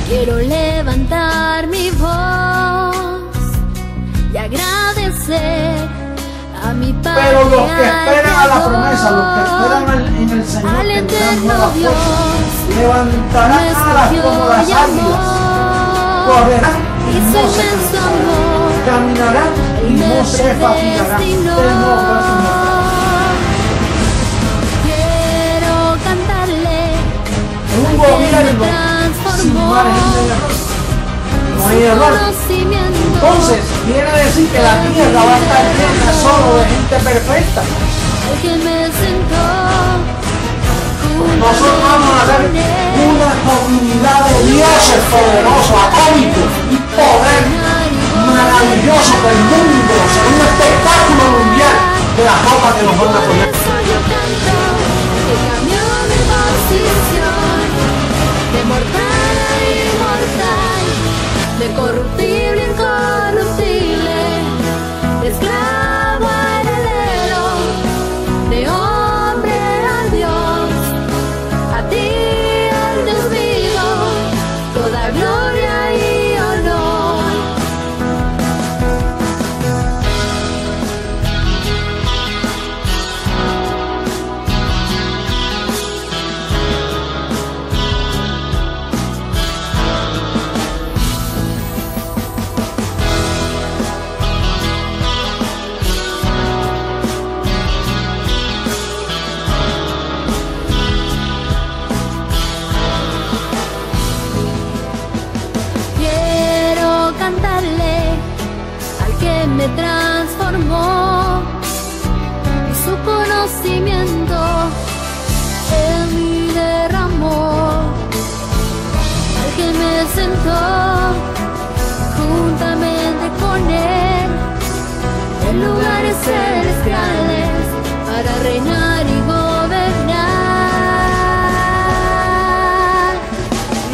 Quiero levantar mi voz y agradecer a mi Padre. Pero los que esperan a la promesa, los que esperan en el Señor, tendrán nuevas fuerzas, levantarán alas como las águilas, correrán y no se cansarán, caminarán y no se fatigarán. Quiero cantarle un gobierno sin margen de error. No hay error. Entonces, quiere decir que la tierra va a estar llena solo de gente perfecta. Nosotros vamos a ser una comunidad de dioses poderosos, atómicos y poder maravilloso del mundo. Será un espectáculo mundial de la ropa que nos van a poner. De mortal a inmortal, de corruptible a incorruptible, de esclavo a heredero, de hombre a Dios, a ti al Dios vivo, toda gloria y honor. Me transformó y su conocimiento en mí derramó, al que me sentó juntamente con él en lugares celestiales para reinar y gobernar.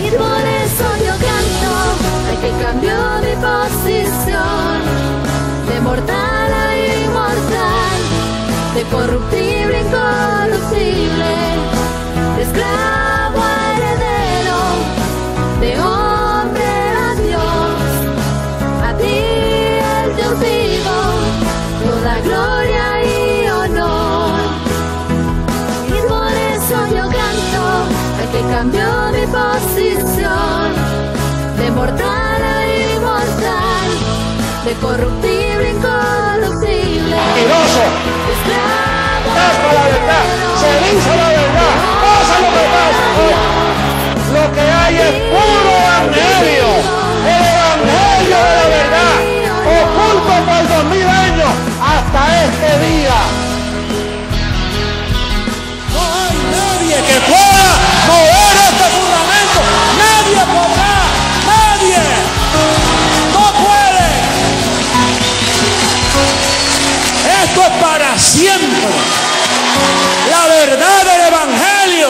Y por eso yo canto al que cambió mi posición, de mortal a inmortal, de corruptible a incorruptible, de esclavo a heredero, de hombre a Dios, a ti el Dios vivo, toda gloria y honor. Y por eso yo canto al que cambió mi posición, de mortal a inmortal, de corruptible, incorruptible, mentiroso, esclavo, la verdad, se dice la verdad, pasa lo que pasa. Lo que hay es puro evangelio, el evangelio de la verdad, oculto por 2000 años hasta este día. No hay nadie que pueda mover este fundamento, nadie podrá, nadie. Esto es para siempre. La verdad del evangelio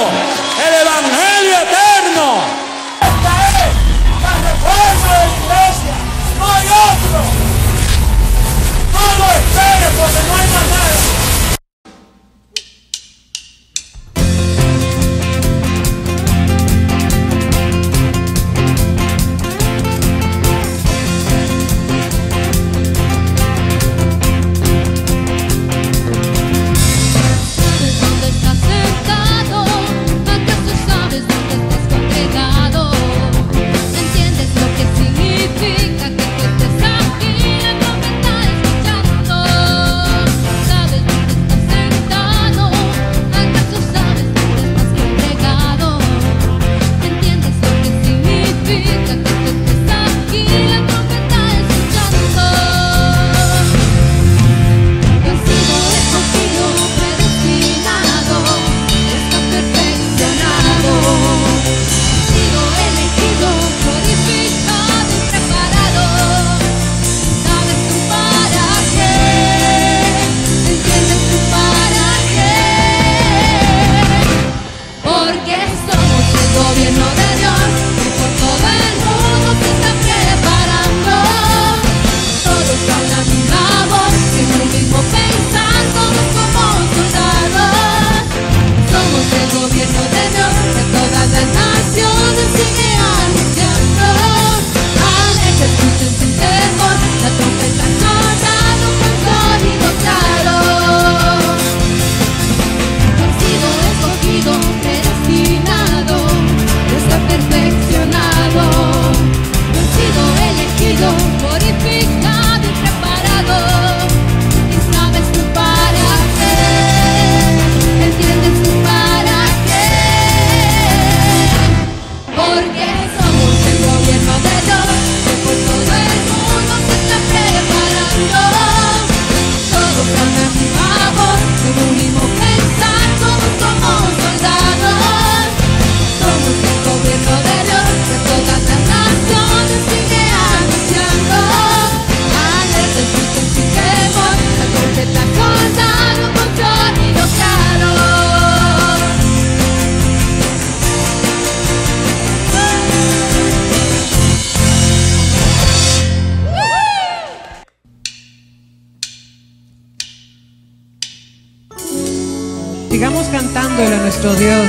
cantándole a nuestro Dios.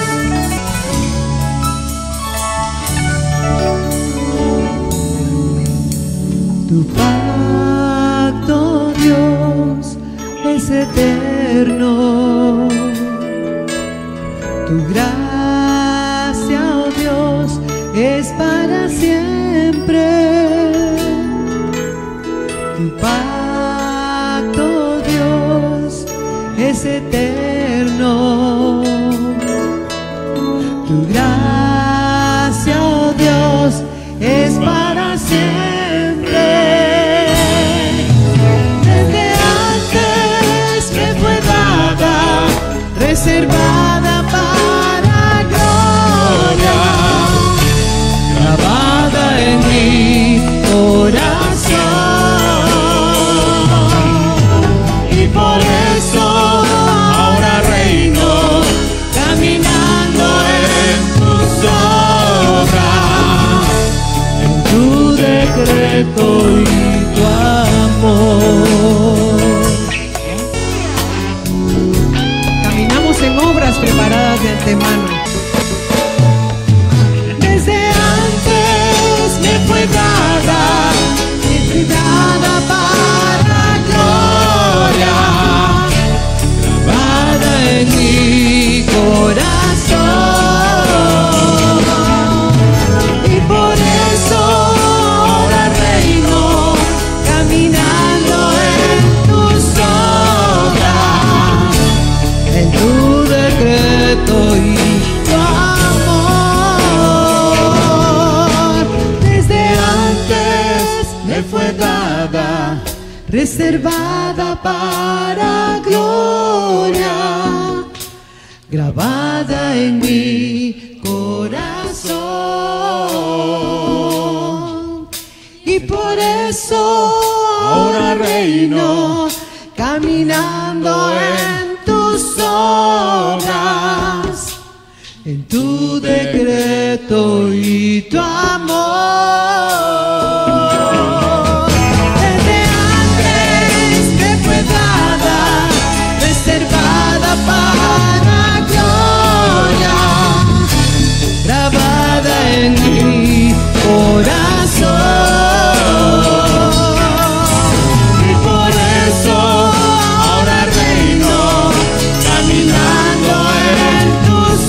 Tu pacto, Dios, es eterno. Tu gracia, oh Dios, es para siempre. Tu pacto, Dios, es eterno. Tu gracia, oh Dios, es para siempre. Desde antes me fue dada, reservada para gloria, grabada en mi corazón. Y por eso ahora reino, caminando en tus obras, en tu decreto y tu amor. Caminamos en obras preparadas de antemano. Desde antes me fue dada, para gloria, grabada en mi corazón. Y por eso ahora reino, caminando en tus obras, en tu decreto y tu amor. Desde antes me fue dada, reservada para gloria, grabada en mi corazón. Y por eso ahora reino, caminando en tus obras, en tu decreto y tu amor. Desde antes me fue dada, reservada para gloria, grabada en mi corazón. Y por eso ahora reino, caminando en tus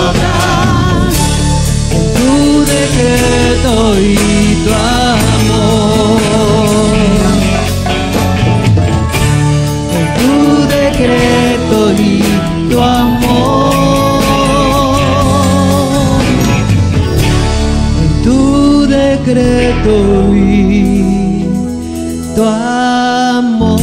obras, en tu decreto y tu amor. En tu decreto y tu amor. En tu decreto y tu amor.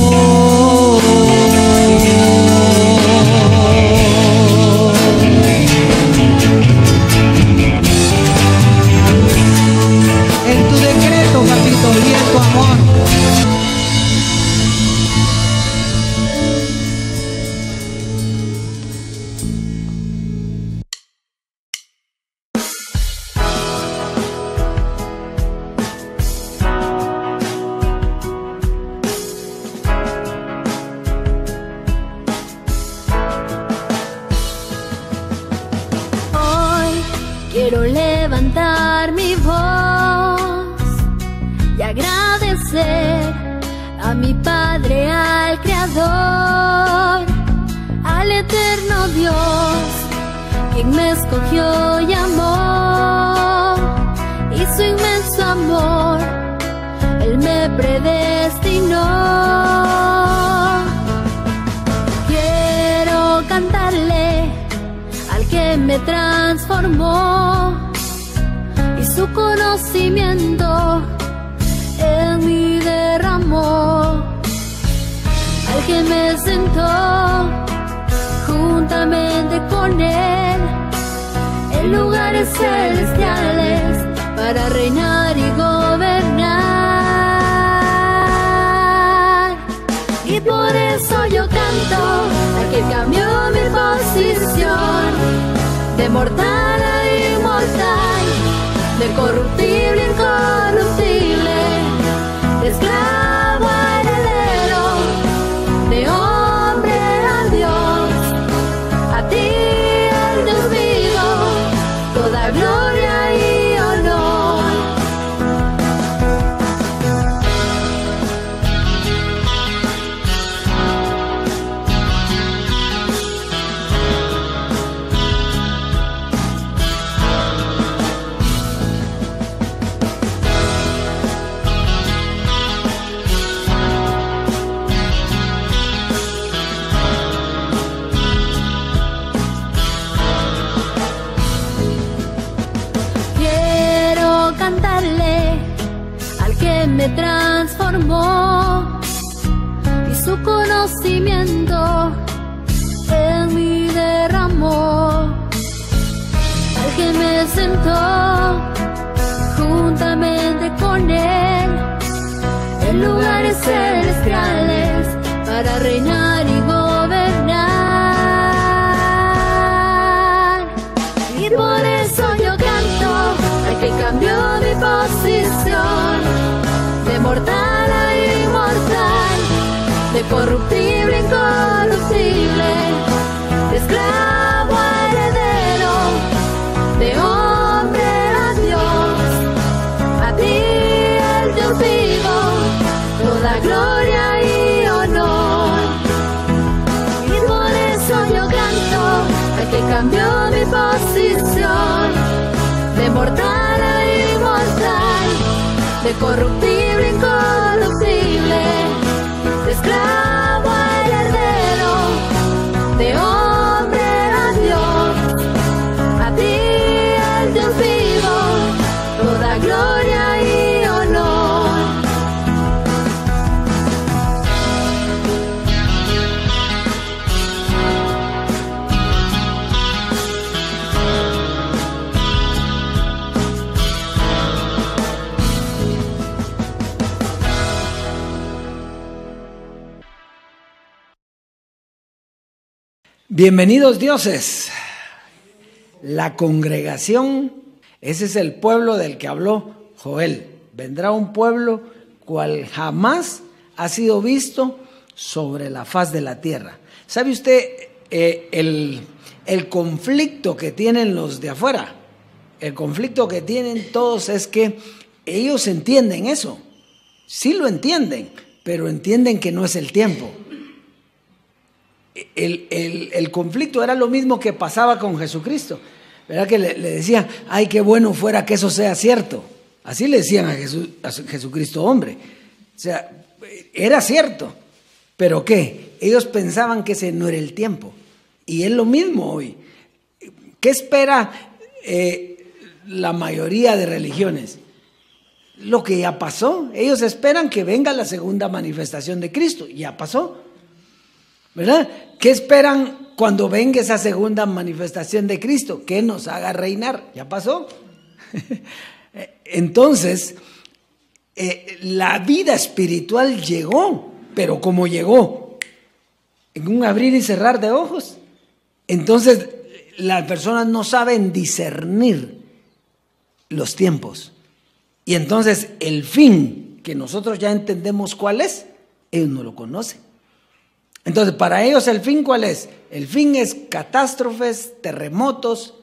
En tu decreto, papito, y en tu amor. Hoy quiero levantar mi voz y agradecer a mi Padre, al Creador, al eterno Dios, quien me escogió y amó, y su inmenso amor, Él me predestinó. Quiero cantarle al que me transformó, y su conocimiento en mí derramó, al que me sentó juntamente con Él en lugares celestiales para reinar y gobernar. Y por eso yo canto al que cambió mi posición, de mortal a inmortal, de corruptible a incorruptible, de esclavo a heredero, de hombre a Dios, a gloria y honor. Me transformó y su conocimiento en mí derramó, al que me sentó juntamente con él en lugares celestiales para reinar y gobernar. Y por eso yo canto al que cambió mi posición, de mortal a inmortal, de corruptible a incorruptible, de esclavo a heredero, de hombre a Dios, a ti el Dios vivo, toda gloria y honor. Y por eso yo canto al que cambió mi posición, de mortal a inmortal, de corruptible, incorruptible, de esclavo a heredero, de hombre a Dios, a ti el Dios vivo, toda gloria y honor. Bienvenidos dioses, la congregación, ese es el pueblo del que habló Joel. Vendrá un pueblo cual jamás ha sido visto sobre la faz de la tierra. ¿Sabe usted el conflicto que tienen los de afuera? El conflicto que tienen todos es que ellos entienden eso, sí lo entienden, pero entienden que no es el tiempo. El conflicto era lo mismo que pasaba con Jesucristo, ¿verdad? Que le decían, ay, qué bueno fuera que eso sea cierto. Así le decían a Jesucristo hombre. O sea, era cierto, pero ¿qué? Ellos pensaban que ese no era el tiempo. Y es lo mismo hoy. ¿Qué espera la mayoría de religiones? Lo que ya pasó. Ellos esperan que venga la segunda manifestación de Cristo. Ya pasó, ¿verdad? ¿Qué esperan cuando venga esa segunda manifestación de Cristo? Que nos haga reinar. Ya pasó. Entonces, la vida espiritual llegó, pero ¿cómo llegó? En un abrir y cerrar de ojos. Entonces, las personas no saben discernir los tiempos. Y entonces, el fin, que nosotros ya entendemos cuál es, ellos no lo conocen. Entonces, para ellos, ¿el fin cuál es? El fin es catástrofes, terremotos,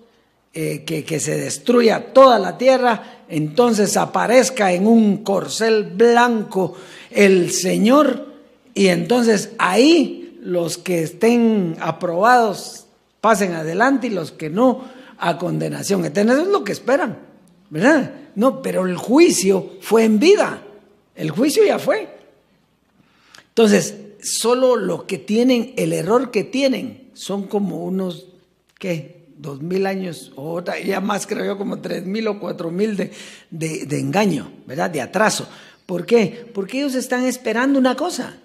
que se destruya toda la tierra, entonces aparezca en un corcel blanco el Señor, y entonces ahí los que estén aprobados pasen adelante y los que no, a condenación eterna. Eso es lo que esperan, ¿verdad? No, pero el juicio fue en vida, el juicio ya fue. Entonces, solo lo que tienen, el error que tienen, son como unos, ¿qué? 2000 años, o ya más creo yo, como 3000 o 4000 de engaño, ¿verdad? De atraso. ¿Por qué? Porque ellos están esperando una cosa,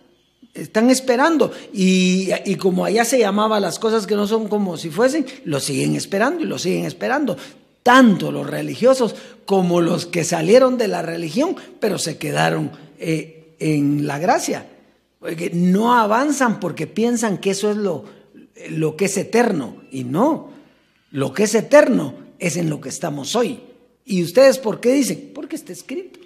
están esperando, y como allá se llamaba las cosas que no son como si fuesen, lo siguen esperando y lo siguen esperando. Tanto los religiosos como los que salieron de la religión, pero se quedaron en la gracia. Porque no avanzan porque piensan que eso es lo que es eterno. Y no, lo que es eterno es en lo que estamos hoy. ¿Y ustedes por qué dicen? Porque está escrito.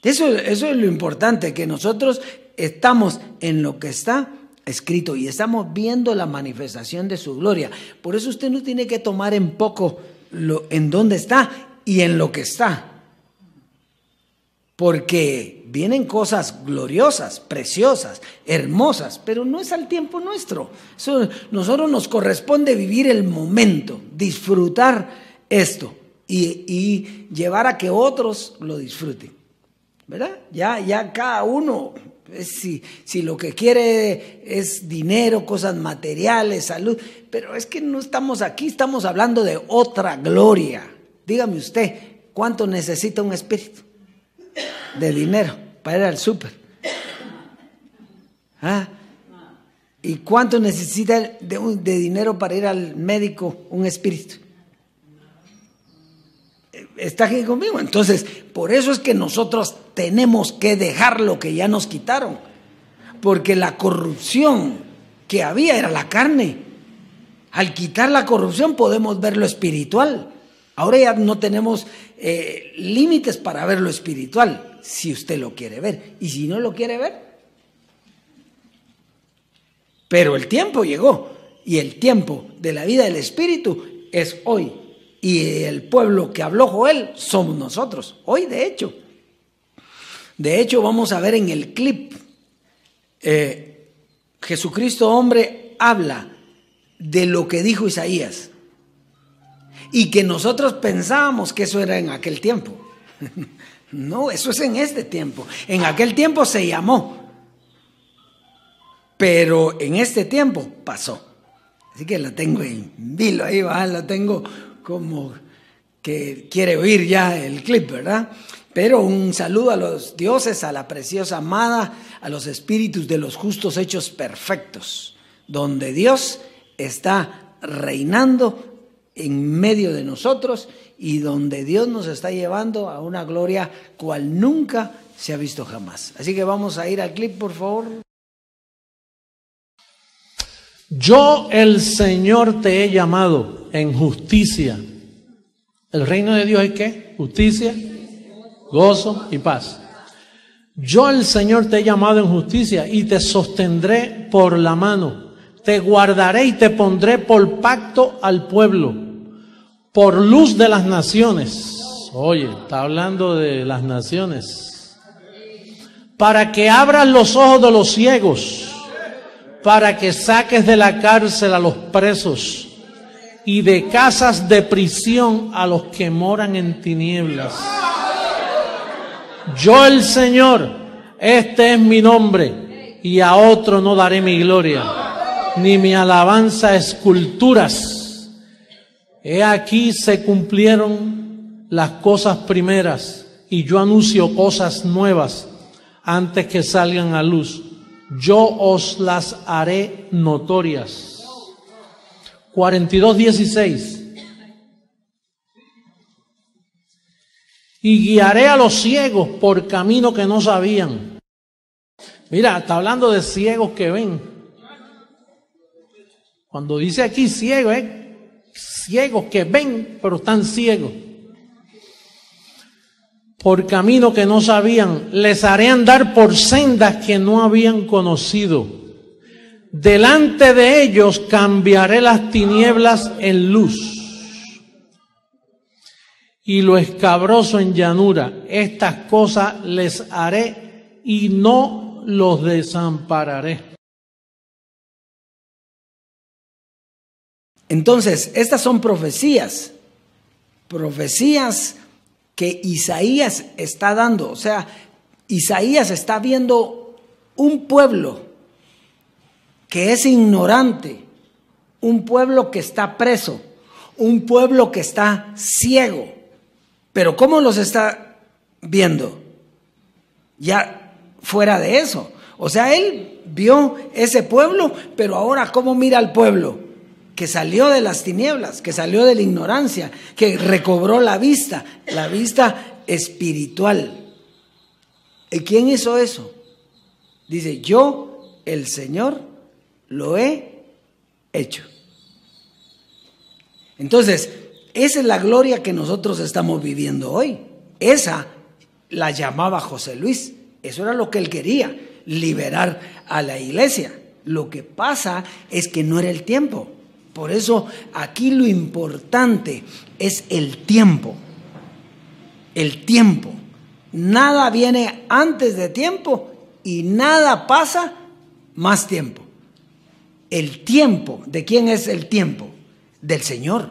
Eso es lo importante, que nosotros estamos en lo que está escrito y estamos viendo la manifestación de su gloria. Por eso usted no tiene que tomar en poco en dónde está y en lo que está. Porque vienen cosas gloriosas, preciosas, hermosas, pero no es al tiempo nuestro. Nosotros nos corresponde vivir el momento, disfrutar esto y llevar a que otros lo disfruten, ¿verdad? Ya cada uno, si lo que quiere es dinero, cosas materiales, salud, pero es que no estamos aquí, estamos hablando de otra gloria. Dígame usted, ¿cuánto necesita un espíritu de dinero para ir al súper? ¿Y cuánto necesita de dinero para ir al médico un espíritu? ¿Está aquí conmigo? Entonces, por eso es que nosotros tenemos que dejar lo que ya nos quitaron, porque la corrupción que había era la carne. Al quitar la corrupción podemos ver lo espiritual. Ahora ya no tenemos límites para ver lo espiritual, si usted lo quiere ver. Y si no lo quiere ver. Pero el tiempo llegó. Y el tiempo de la vida del Espíritu es hoy. Y el pueblo que habló Joel somos nosotros. Hoy, de hecho. De hecho, vamos a ver en el clip. Jesucristo hombre habla de lo que dijo Isaías. Y que nosotros pensábamos que eso era en aquel tiempo. No, eso es en este tiempo. En aquel tiempo se llamó, pero en este tiempo pasó. Así que la tengo en vilo ahí, ¿va? La tengo como que quiere oír ya el clip, ¿verdad? Pero un saludo a los dioses, a la preciosa amada, a los espíritus de los justos hechos perfectos, donde Dios está reinando en medio de nosotros y donde Dios nos está llevando a una gloria cual nunca se ha visto jamás. Así que vamos a ir al clip, por favor. Yo, el Señor, te he llamado en justicia. ¿El reino de Dios es qué? Justicia, gozo y paz. Yo, el Señor, te he llamado en justicia y te sostendré por la mano. Te guardaré y te pondré por pacto al pueblo, por luz de las naciones. Oye, está hablando de las naciones. Para que abras los ojos de los ciegos, para que saques de la cárcel a los presos y de casas de prisión a los que moran en tinieblas. Yo, el Señor, este es mi nombre, y a otro no daré mi gloria, ni mi alabanza a esculturas. He aquí se cumplieron las cosas primeras, y yo anuncio cosas nuevas antes que salgan a luz. Yo os las haré notorias. 42:16. Y guiaré a los ciegos por camino que no sabían. Mira, está hablando de ciegos que ven. Cuando dice aquí ciegos, ciegos que ven, pero están ciegos. Por camino que no sabían, les haré andar por sendas que no habían conocido. Delante de ellos cambiaré las tinieblas en luz y lo escabroso en llanura. Estas cosas les haré y no los desampararé. Entonces, estas son profecías que Isaías está dando. O sea, Isaías está viendo un pueblo que es ignorante, un pueblo que está preso, un pueblo que está ciego. Pero ¿cómo los está viendo? Ya fuera de eso. O sea, él vio ese pueblo, pero ahora ¿cómo mira al pueblo? Que salió de las tinieblas, que salió de la ignorancia, que recobró la vista espiritual. ¿Y quién hizo eso? Dice, yo, el Señor, lo he hecho. Entonces, esa es la gloria que nosotros estamos viviendo hoy. Esa la llamaba José Luis. Eso era lo que él quería, liberar a la iglesia. Lo que pasa es que no era el tiempo. Por eso aquí lo importante es el tiempo. El tiempo. Nada viene antes de tiempo y nada pasa más tiempo. El tiempo, ¿de quién es el tiempo? Del Señor.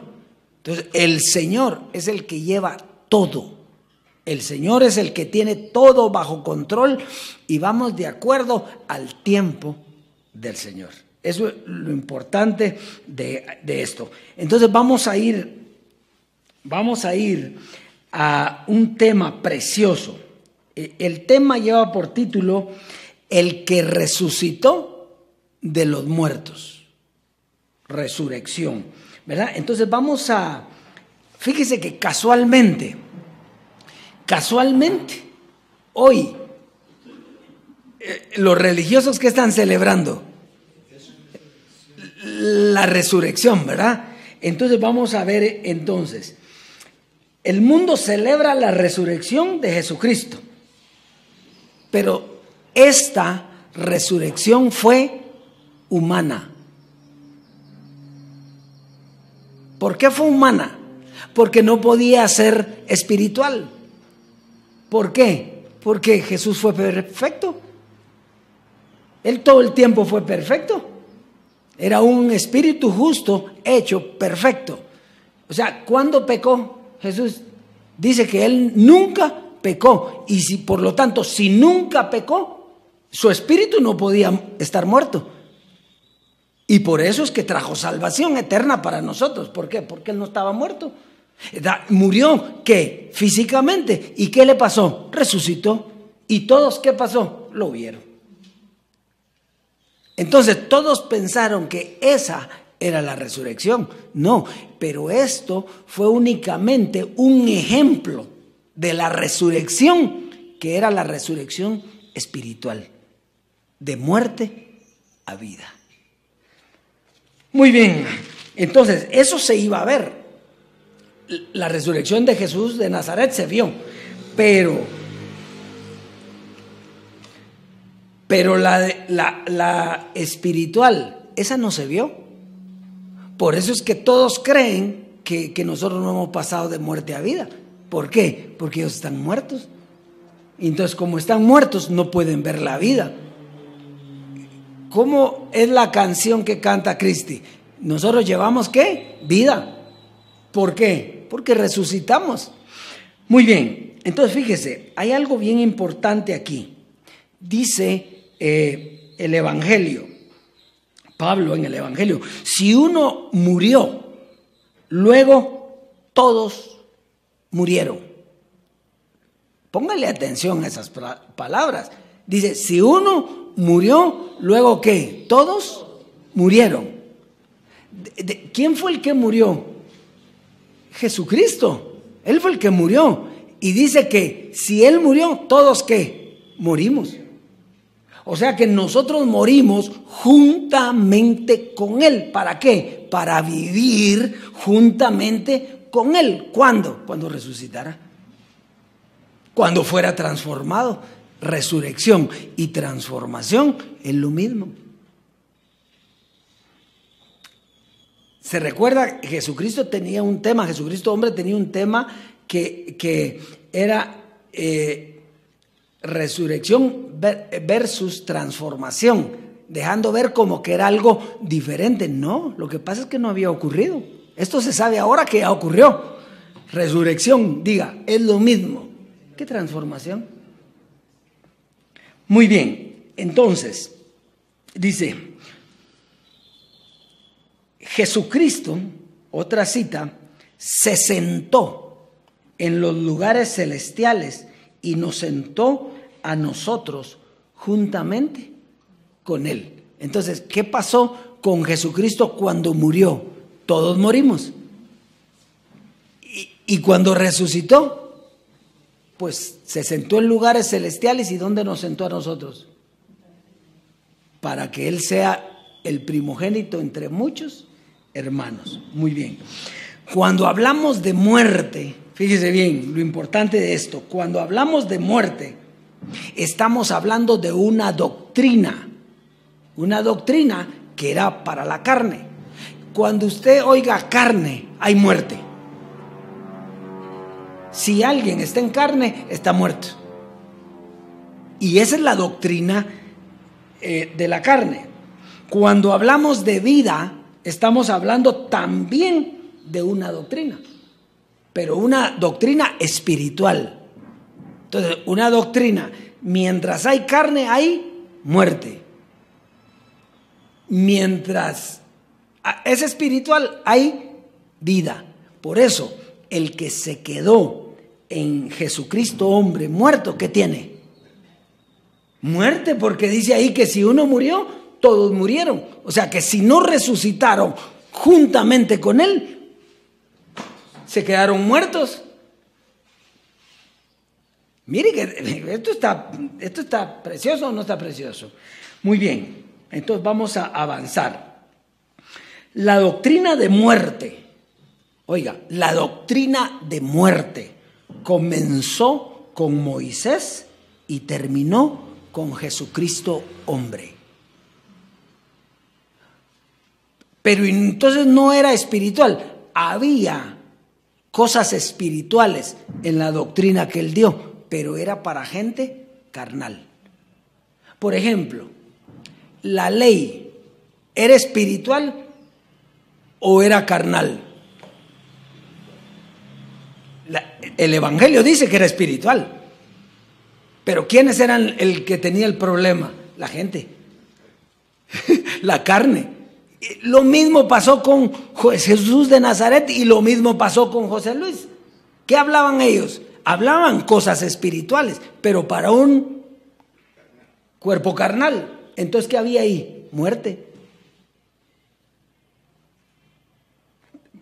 Entonces, el Señor es el que lleva todo. El Señor es el que tiene todo bajo control y vamos de acuerdo al tiempo del Señor. Eso es lo importante de esto. Entonces vamos a ir a un tema precioso. El tema lleva por título El que resucitó de los muertos. Resurrección, ¿verdad? Entonces fíjese que casualmente, hoy, los religiosos que están celebrando la resurrección, ¿verdad? Entonces vamos a ver entonces. El mundo celebra la resurrección de Jesucristo, pero esta resurrección fue humana. ¿Por qué fue humana? Porque no podía ser espiritual. ¿Por qué? Porque Jesús fue perfecto. Él todo el tiempo fue perfecto. Era un espíritu justo hecho perfecto. O sea, ¿cuándo pecó Jesús? Dice que Él nunca pecó. Y si, por lo tanto, si nunca pecó, su espíritu no podía estar muerto. Y por eso es que trajo salvación eterna para nosotros. ¿Por qué? Porque Él no estaba muerto. Murió, ¿qué? Físicamente. ¿Y qué le pasó? Resucitó. ¿Y todos qué pasó? Lo vieron. Entonces todos pensaron que esa era la resurrección. No, pero esto fue únicamente un ejemplo de la resurrección, que era la resurrección espiritual, de muerte a vida. Muy bien, entonces eso se iba a ver. La resurrección de Jesús de Nazaret se vio, pero la espiritual, esa no se vio. Por eso es que todos creen que nosotros no hemos pasado de muerte a vida. ¿Por qué? Porque ellos están muertos. Entonces, como están muertos, no pueden ver la vida. ¿Cómo es la canción que canta Cristi? Nosotros llevamos, ¿qué? Vida. ¿Por qué? Porque resucitamos. Muy bien, entonces fíjese, hay algo bien importante aquí. Dice el Evangelio, Pablo en el Evangelio, si uno murió, luego todos murieron. Póngale atención a esas palabras. Dice, si uno murió, luego ¿qué? Todos murieron. ¿Quién fue el que murió? Jesucristo. Él fue el que murió. Y dice que si Él murió, ¿todos qué? Morimos. O sea que nosotros morimos juntamente con Él. ¿Para qué? Para vivir juntamente con Él. ¿Cuándo? Cuando resucitara. Cuando fuera transformado. Resurrección y transformación es lo mismo. Se recuerda, Jesucristo tenía un tema, Jesucristo hombre tenía un tema que era resurrección versus transformación, dejando ver como que era algo diferente. No, lo que pasa es que no había ocurrido. Esto se sabe ahora que ya ocurrió. Resurrección, diga, es lo mismo. ¿Qué transformación? Muy bien, entonces, dice, Jesucristo, otra cita, se sentó en los lugares celestiales y nos sentó a nosotros juntamente con Él. Entonces, ¿qué pasó con Jesucristo cuando murió? Todos morimos. Y cuando resucitó, pues se sentó en lugares celestiales. ¿Y dónde nos sentó a nosotros? Para que Él sea el primogénito entre muchos hermanos. Muy bien. Cuando hablamos de muerte, fíjese bien lo importante de esto. Cuando hablamos de muerte, estamos hablando de una doctrina que era para la carne. cuando usted oiga carne, hay muerte. Si alguien está en carne, está muerto. Y esa es la doctrina de la carne. Cuando hablamos de vida, estamos hablando también de una doctrina, pero una doctrina espiritual. Entonces, una doctrina, mientras hay carne, hay muerte. Mientras es espiritual, hay vida. Por eso, el que se quedó en Jesucristo hombre muerto, ¿qué tiene? Muerte, porque dice ahí que si uno murió, todos murieron. O sea que si no resucitaron juntamente con él, se quedaron muertos. Mire que esto está precioso o no está precioso. Muy bien, entonces vamos a avanzar. La doctrina de muerte, oiga, la doctrina de muerte comenzó con Moisés y terminó con Jesucristo hombre. Pero entonces no era espiritual, había cosas espirituales en la doctrina que él dio, pero era para gente carnal. Por ejemplo, la ley, ¿era espiritual o era carnal? El Evangelio dice que era espiritual. Pero ¿quiénes eran el que tenía el problema? La gente, la carne. Lo mismo pasó con Jesús de Nazaret y lo mismo pasó con José Luis. ¿Qué hablaban ellos? Hablaban cosas espirituales, pero para un cuerpo carnal. Entonces, ¿qué había ahí? Muerte.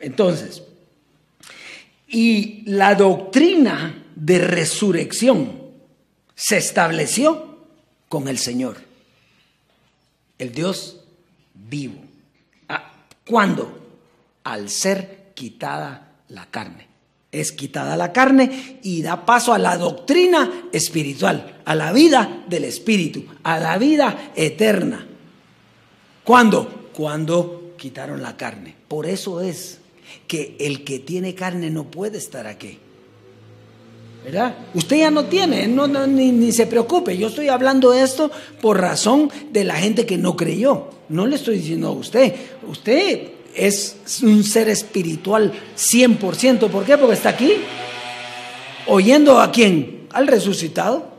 Entonces, y la doctrina de resurrección se estableció con el Señor, el Dios vivo. ¿Cuándo? Al ser quitada la carne. Es quitada la carne y da paso a la doctrina espiritual, a la vida del Espíritu, a la vida eterna. ¿Cuándo? Cuando quitaron la carne. Por eso es que el que tiene carne no puede estar aquí. ¿Verdad? Usted ya no tiene, ni se preocupe. Yo estoy hablando de esto por razón de la gente que no creyó. No le estoy diciendo a usted. Usted es un ser espiritual 100%. ¿Por qué? Porque está aquí oyendo a quién, al resucitado.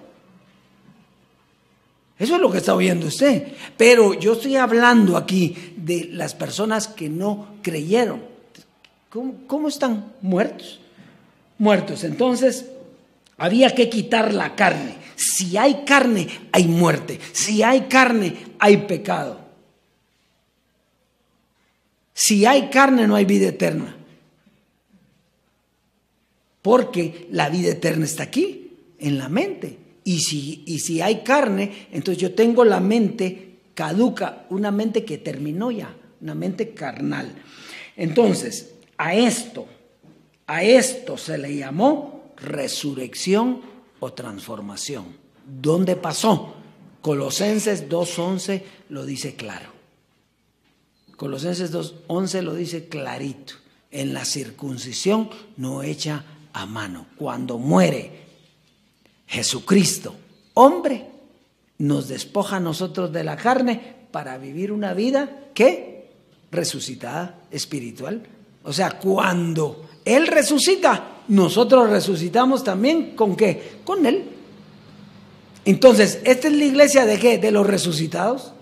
Eso es lo que está oyendo usted. Pero yo estoy hablando aquí de las personas que no creyeron. ¿Cómo están? Muertos. Muertos. Entonces, había que quitar la carne. Si hay carne, hay muerte. Si hay carne, hay pecado. Si hay carne, no hay vida eterna. Porque la vida eterna está aquí, en la mente. Y si hay carne, entonces yo tengo la mente caduca, una mente que terminó ya, una mente carnal. Entonces, a esto se le llamó resurrección o transformación. ¿Dónde pasó? Colosenses 2:11 lo dice claro. Colosenses 2:11 lo dice clarito. En la circuncisión no hecha a mano. Cuando muere Jesucristo, hombre, nos despoja a nosotros de la carne para vivir una vida, ¿qué? Resucitada, espiritual. O sea, cuando Él resucita, nosotros resucitamos también, ¿con qué? Con Él. Entonces, ¿esta es la iglesia de qué? De los resucitados.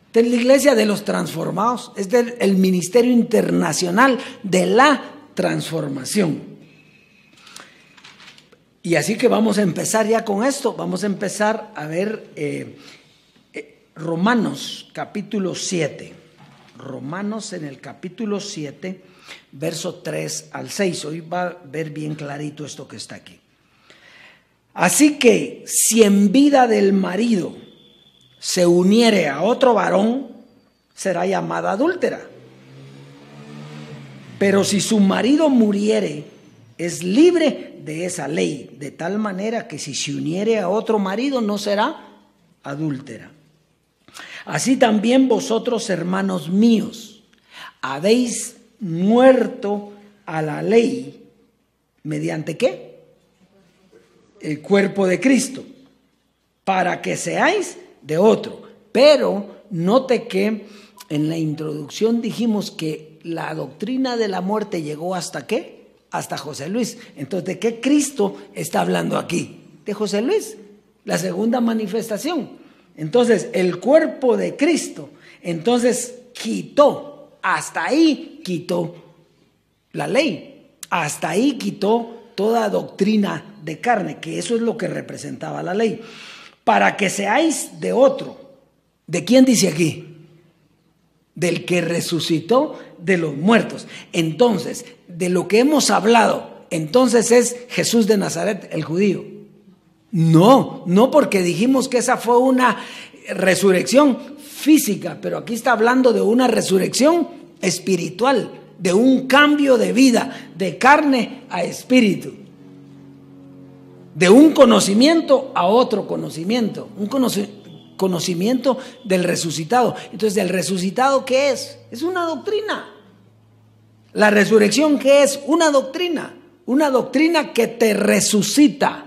Esta es la iglesia de los transformados. Este es el ministerio internacional de la transformación. Y así que vamos a empezar ya con esto. Vamos a empezar a ver Romanos capítulo 7. Romanos en el capítulo 7, verso 3 al 6. Hoy va a ver bien clarito esto que está aquí. Así que si en vida del marido se uniere a otro varón, será llamada adúltera. Pero si su marido muriere, es libre de esa ley, de tal manera que si se uniere a otro marido no será adúltera. Así también vosotros, hermanos míos, habéis muerto a la ley, ¿mediante qué? El cuerpo de Cristo, para que seáis de otro. Pero note que en la introducción dijimos que la doctrina de la muerte llegó ¿hasta qué? Hasta José Luis. Entonces, ¿de qué Cristo está hablando aquí? De José Luis, la segunda manifestación. Entonces, el cuerpo de Cristo, entonces quitó, hasta ahí quitó la ley, hasta ahí quitó toda doctrina de carne, que eso es lo que representaba la ley. Para que seáis de otro. ¿De quién dice aquí? Del que resucitó de los muertos. Entonces, de lo que hemos hablado, entonces es Jesús de Nazaret, el judío. No, no, porque dijimos que esa fue una resurrección física, pero aquí está hablando de una resurrección espiritual, de un cambio de vida, de carne a espíritu, de un conocimiento a otro conocimiento, un conocimiento del resucitado. Entonces, ¿el resucitado qué es? Es una doctrina. La resurrección, ¿qué es? Una doctrina que te resucita.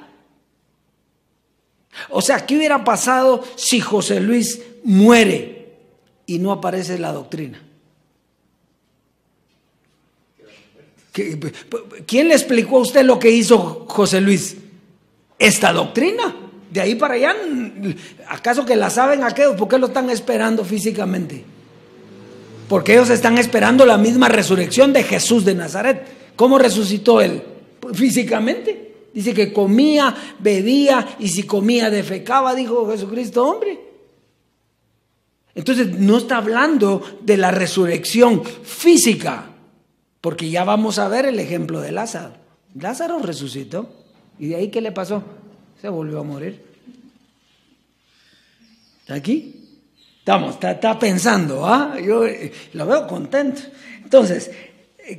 O sea, ¿qué hubiera pasado si José Luis muere y no aparece la doctrina? ¿Quién le explicó a usted lo que hizo José Luis? Esta doctrina. De ahí para allá, ¿acaso que la saben aquellos? ¿Por qué lo están esperando físicamente? Porque ellos están esperando la misma resurrección de Jesús de Nazaret. ¿Cómo resucitó él? Físicamente. Dice que comía, bebía, y si comía defecaba, dijo Jesucristo, hombre. Entonces no está hablando de la resurrección física, porque ya vamos a ver el ejemplo de Lázaro. Lázaro resucitó, y de ahí ¿qué le pasó? Se volvió a morir. ¿Está aquí? Está pensando, ¿ah? Yo lo veo contento. Entonces,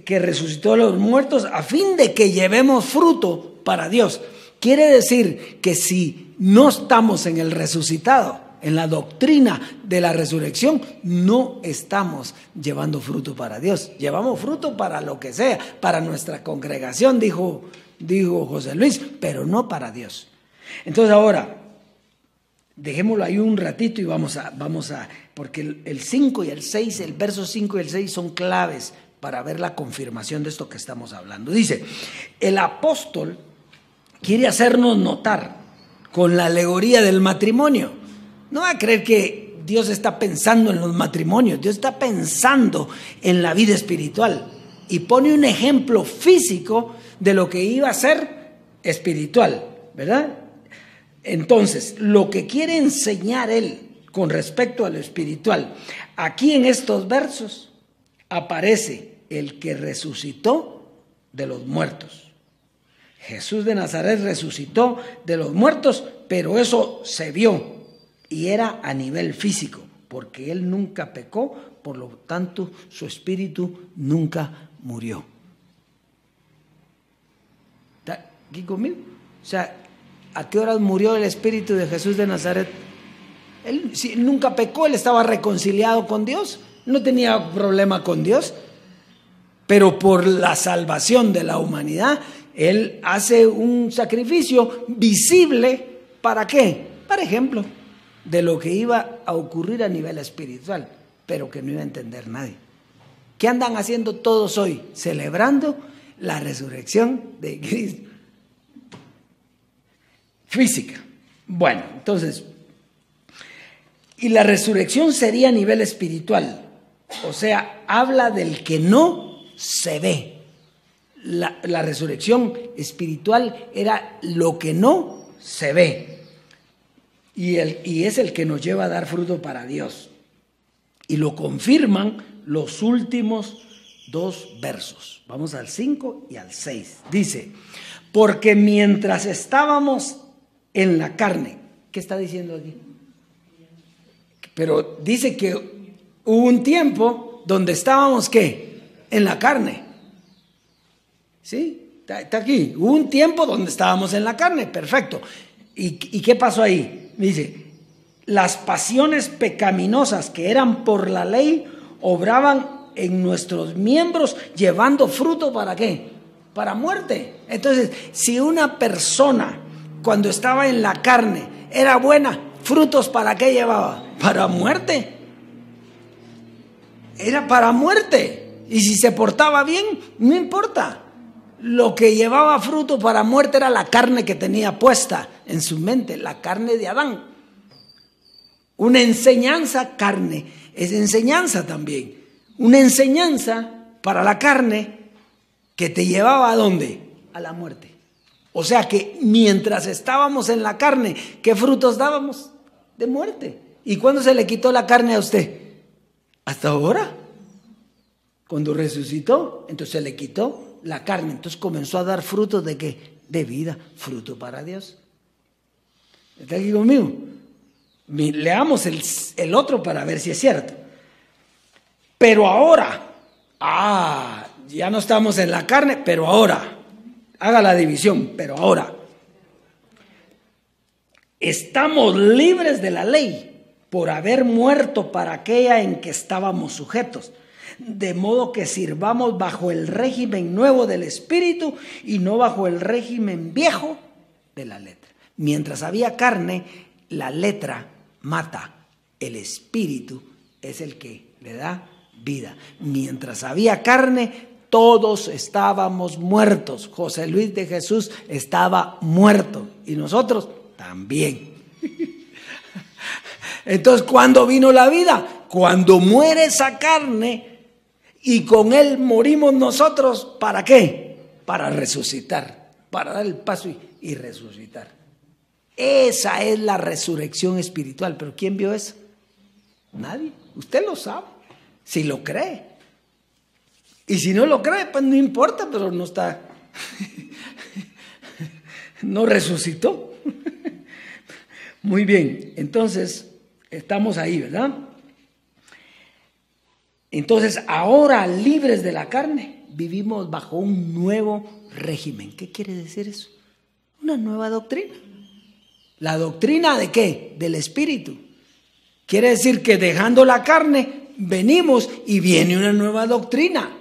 que resucitó a los muertos a fin de que llevemos fruto para Dios. Quiere decir que si no estamos en el resucitado, en la doctrina de la resurrección, no estamos llevando fruto para Dios. Llevamos fruto para lo que sea, para nuestra congregación, dijo José Luis, pero no para Dios. Entonces ahora, dejémoslo ahí un ratito y vamos a porque el 5 y el 6, el verso 5 y el 6 son claves para ver la confirmación de esto que estamos hablando. Dice, el apóstol quiere hacernos notar con la alegoría del matrimonio. No va a creer que Dios está pensando en los matrimonios, Dios está pensando en la vida espiritual y pone un ejemplo físico de lo que iba a ser espiritual, ¿verdad? Entonces, lo que quiere enseñar él con respecto a lo espiritual, aquí en estos versos aparece el que resucitó de los muertos. Jesús de Nazaret resucitó de los muertos, pero eso se vio y era a nivel físico, porque él nunca pecó, por lo tanto su espíritu nunca murió. ¿Está aquí conmigo? O sea, ¿a qué horas murió el espíritu de Jesús de Nazaret? Él nunca pecó, él estaba reconciliado con Dios, no tenía problema con Dios, pero por la salvación de la humanidad, él hace un sacrificio visible. ¿Para qué? Para ejemplo de lo que iba a ocurrir a nivel espiritual, pero que no iba a entender nadie. ¿Qué andan haciendo todos hoy? Celebrando la resurrección de Cristo. Física. Bueno, entonces, y la resurrección sería a nivel espiritual, o sea, habla del que no se ve. La resurrección espiritual era lo que no se ve, y es el que nos lleva a dar fruto para Dios, y lo confirman los últimos dos versos. Vamos al 5 y al 6. Dice, porque mientras estábamos en la carne, ¿qué está diciendo aquí? Pero dice que hubo un tiempo donde estábamos, ¿qué? En la carne. ¿Sí? Está aquí. Hubo un tiempo donde estábamos en la carne, perfecto. ¿Y qué pasó ahí? Dice, las pasiones pecaminosas que eran por la ley obraban en nuestros miembros, llevando fruto, ¿para qué? Para muerte. Entonces, si una persona cuando estaba en la carne era buena, ¿frutos para qué llevaba? Para muerte. Era para muerte. Y si se portaba bien, no importa. Lo que llevaba fruto para muerte era la carne que tenía puesta en su mente, la carne de Adán. Una enseñanza, carne, es enseñanza también. Una enseñanza para la carne que te llevaba ¿a dónde? A la muerte. O sea que mientras estábamos en la carne, ¿qué frutos dábamos? De muerte. ¿Y cuándo se le quitó la carne a usted? Hasta ahora. Cuando resucitó, entonces se le quitó la carne. Entonces comenzó a dar frutos ¿de qué? De vida, fruto para Dios. ¿Está aquí conmigo? Leamos el otro para ver si es cierto. Pero ahora, ya no estamos en la carne, pero ahora, haga la división, pero ahora, estamos libres de la ley por haber muerto para aquella en que estábamos sujetos, de modo que sirvamos bajo el régimen nuevo del Espíritu y no bajo el régimen viejo de la letra. Mientras había carne, la letra mata, el Espíritu es el que le da vida. Mientras había carne, todos estábamos muertos. José Luis de Jesús estaba muerto y nosotros también. Entonces, ¿cuándo vino la vida? Cuando muere esa carne y con él morimos nosotros. ¿Para qué? Para resucitar, para dar el paso y resucitar. Esa es la resurrección espiritual. ¿Pero quién vio eso? Nadie. Usted lo sabe, si lo cree. Y si no lo cree, pues no importa, pero no está, no resucitó. Muy bien, entonces estamos ahí, ¿verdad? Entonces ahora, libres de la carne, vivimos bajo un nuevo régimen. ¿Qué quiere decir eso? Una nueva doctrina. ¿La doctrina de qué? Del Espíritu. Quiere decir que dejando la carne, venimos y viene una nueva doctrina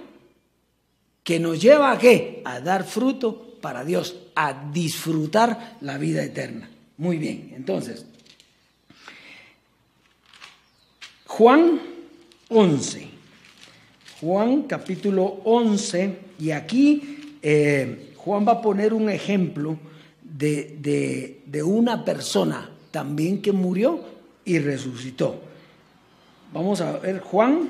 que nos lleva ¿a qué? A dar fruto para Dios, a disfrutar la vida eterna. Muy bien, entonces, Juan 11, Juan capítulo 11, y aquí Juan va a poner un ejemplo de una persona también que murió y resucitó. Vamos a ver Juan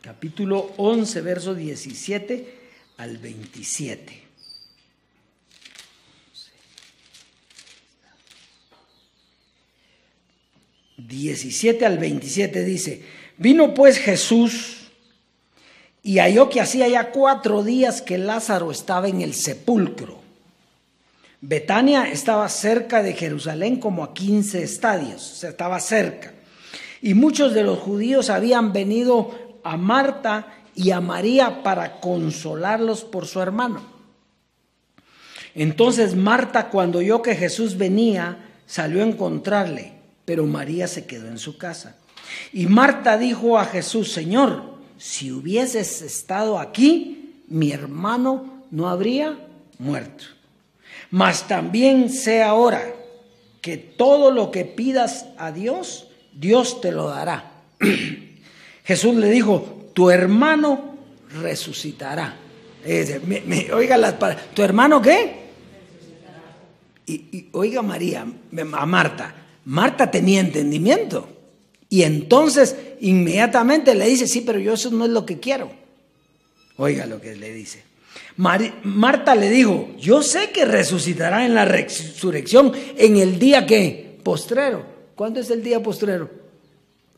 capítulo 11, verso 17 al 27. ...17 al 27 dice: vino pues Jesús y halló que hacía ya 4 días que Lázaro estaba en el sepulcro. Betania estaba cerca de Jerusalén como a 15 estadios, o sea, estaba cerca. Y muchos de los judíos habían venido a Marta y a María para consolarlos por su hermano. Entonces Marta, cuando oyó que Jesús venía, salió a encontrarle, pero María se quedó en su casa. Y Marta dijo a Jesús: Señor, si hubieses estado aquí, mi hermano no habría muerto. Mas también sé ahora que todo lo que pidas a Dios, Dios te lo dará. Jesús le dijo: tu hermano resucitará. Oiga las palabras. ¿Tu hermano qué? Y oiga María, a Marta. Marta tenía entendimiento. Y entonces inmediatamente le dice: sí, pero yo eso no es lo que quiero. Oiga lo que le dice. Marta le dijo: yo sé que resucitará en la resurrección en el día que postrero. ¿Cuándo es el día postrero?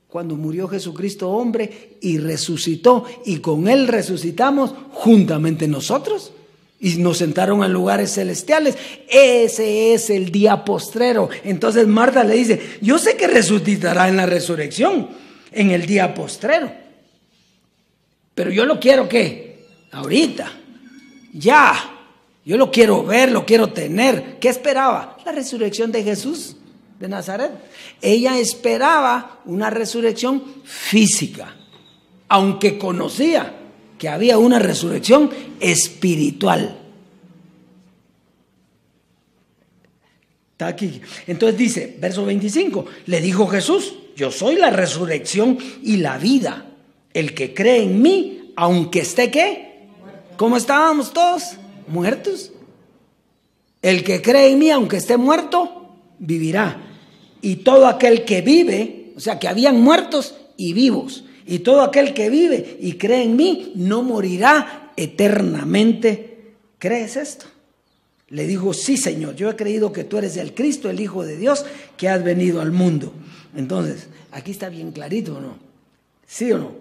Cuando murió Jesucristo hombre y resucitó, y con él resucitamos juntamente nosotros y nos sentaron en lugares celestiales. Ese es el día postrero. Entonces Marta le dice: yo sé que resucitará en la resurrección en el día postrero, pero yo lo quiero ¿qué? Ahorita, ya. Yo lo quiero ver, lo quiero tener. ¿Qué esperaba? La resurrección de Jesús. de Nazaret. Ella esperaba una resurrección física, aunque conocía que había una resurrección espiritual. Está aquí. Entonces dice, verso 25, le dijo Jesús: yo soy la resurrección y la vida. El que cree en mí, aunque esté ¿qué? ¿Cómo estábamos todos? Muertos. El que cree en mí, aunque esté muerto, vivirá. Y todo aquel que vive, o sea que habían muertos y vivos, y todo aquel que vive y cree en mí no morirá eternamente. ¿Crees esto? Le dijo: sí, Señor, yo he creído que tú eres el Cristo, el Hijo de Dios, que has venido al mundo. Entonces, aquí está bien clarito, ¿o no? ¿Sí o no?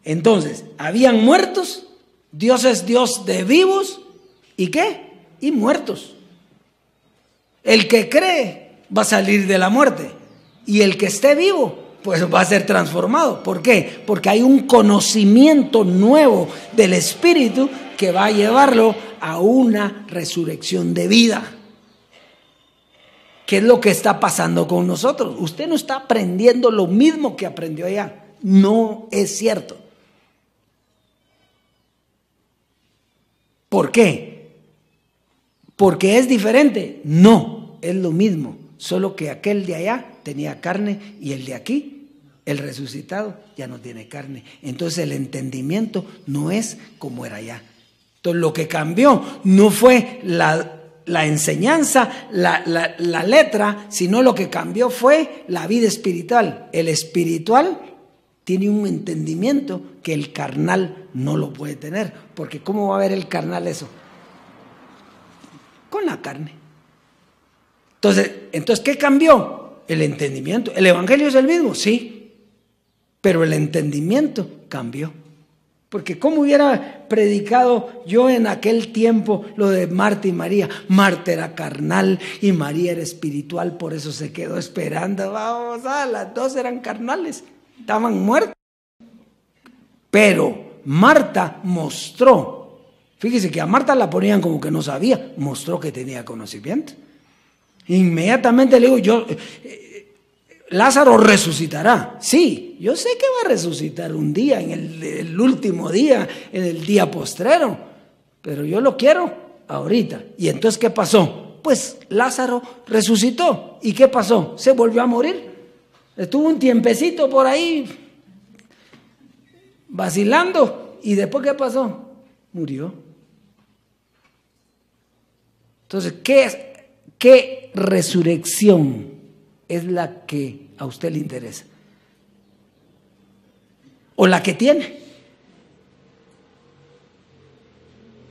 Entonces, habían muertos, Dios es Dios de vivos, ¿y qué? Y muertos. El que cree va a salir de la muerte, y el que esté vivo pues va a ser transformado. ¿Por qué? Porque hay un conocimiento nuevo del Espíritu que va a llevarlo a una resurrección de vida. ¿Qué es lo que está pasando con nosotros? Usted no está aprendiendo lo mismo que aprendió allá. No es cierto. ¿Por qué? ¿Porque es diferente? No, es lo mismo. Solo que aquel de allá tenía carne y el de aquí, el resucitado, ya no tiene carne. Entonces el entendimiento no es como era allá. Entonces lo que cambió no fue la enseñanza, la letra, sino lo que cambió fue la vida espiritual. El espiritual tiene un entendimiento que el carnal no lo puede tener. Porque ¿cómo va a ver el carnal eso? Con la carne. Entonces, ¿qué cambió? El entendimiento. ¿El evangelio es el mismo? Sí. Pero el entendimiento cambió. Porque ¿cómo hubiera predicado yo en aquel tiempo lo de Marta y María? Marta era carnal y María era espiritual, por eso se quedó esperando. Vamos, las dos eran carnales, estaban muertos. Pero Marta mostró, fíjese que a Marta la ponían como que no sabía, mostró que tenía conocimiento. Inmediatamente le digo, Lázaro resucitará. Sí, yo sé que va a resucitar un día, en el último día, en el día postrero, pero yo lo quiero ahorita. ¿Y entonces qué pasó? Pues Lázaro resucitó. ¿Y qué pasó? Se volvió a morir. Estuvo un tiempecito por ahí vacilando. ¿Y después qué pasó? Murió. Entonces, ¿qué resurrección es la que a usted le interesa? ¿O la que tiene?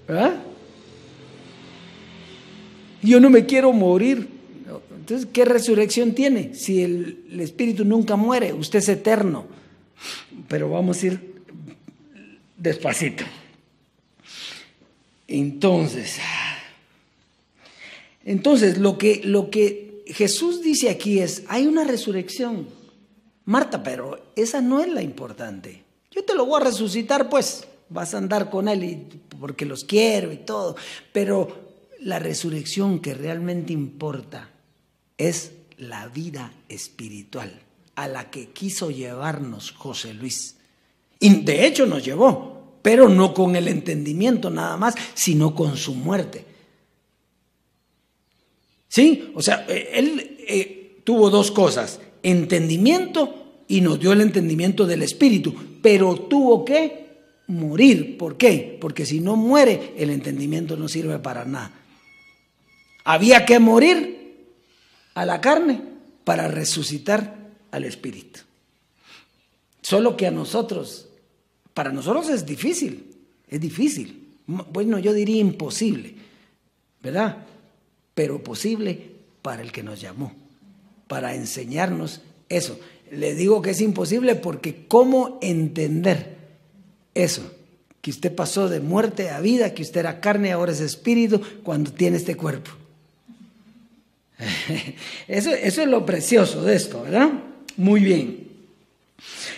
¿Verdad? Yo no me quiero morir. Entonces, ¿qué resurrección tiene? Si el espíritu nunca muere, usted es eterno. Pero vamos a ir despacito. Entonces, lo que Jesús dice aquí es, hay una resurrección. Marta, pero esa no es la importante. Yo te lo voy a resucitar, pues vas a andar con él porque los quiero y todo. Pero la resurrección que realmente importa es la vida espiritual a la que quiso llevarnos José Luis. Y de hecho nos llevó, pero no con el entendimiento nada más, sino con su muerte. ¿Sí? O sea, él tuvo dos cosas, entendimiento y nos dio el entendimiento del Espíritu, pero tuvo que morir. ¿Por qué? Porque si no muere, el entendimiento no sirve para nada. Había que morir a la carne para resucitar al Espíritu. Solo que para nosotros es difícil, bueno, yo diría imposible, ¿verdad? Pero posible para el que nos llamó, para enseñarnos eso. Le digo que es imposible porque ¿cómo entender eso? Que usted pasó de muerte a vida, que usted era carne, ahora es espíritu, cuando tiene este cuerpo. Eso es lo precioso de esto, ¿verdad? Muy bien.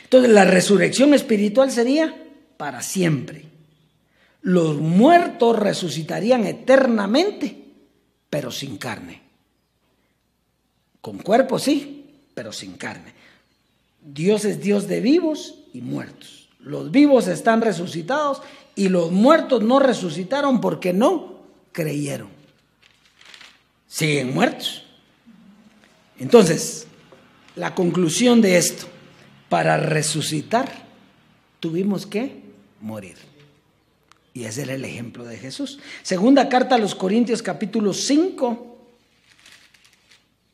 Entonces la resurrección espiritual sería para siempre. Los muertos resucitarían eternamente, pero sin carne. Con cuerpo sí, pero sin carne. Dios es Dios de vivos y muertos. Los vivos están resucitados y los muertos no resucitaron porque no creyeron. Siguen muertos. Entonces, la conclusión de esto, para resucitar tuvimos que morir. Y ese era el ejemplo de Jesús. Segunda carta a los Corintios, capítulo 5.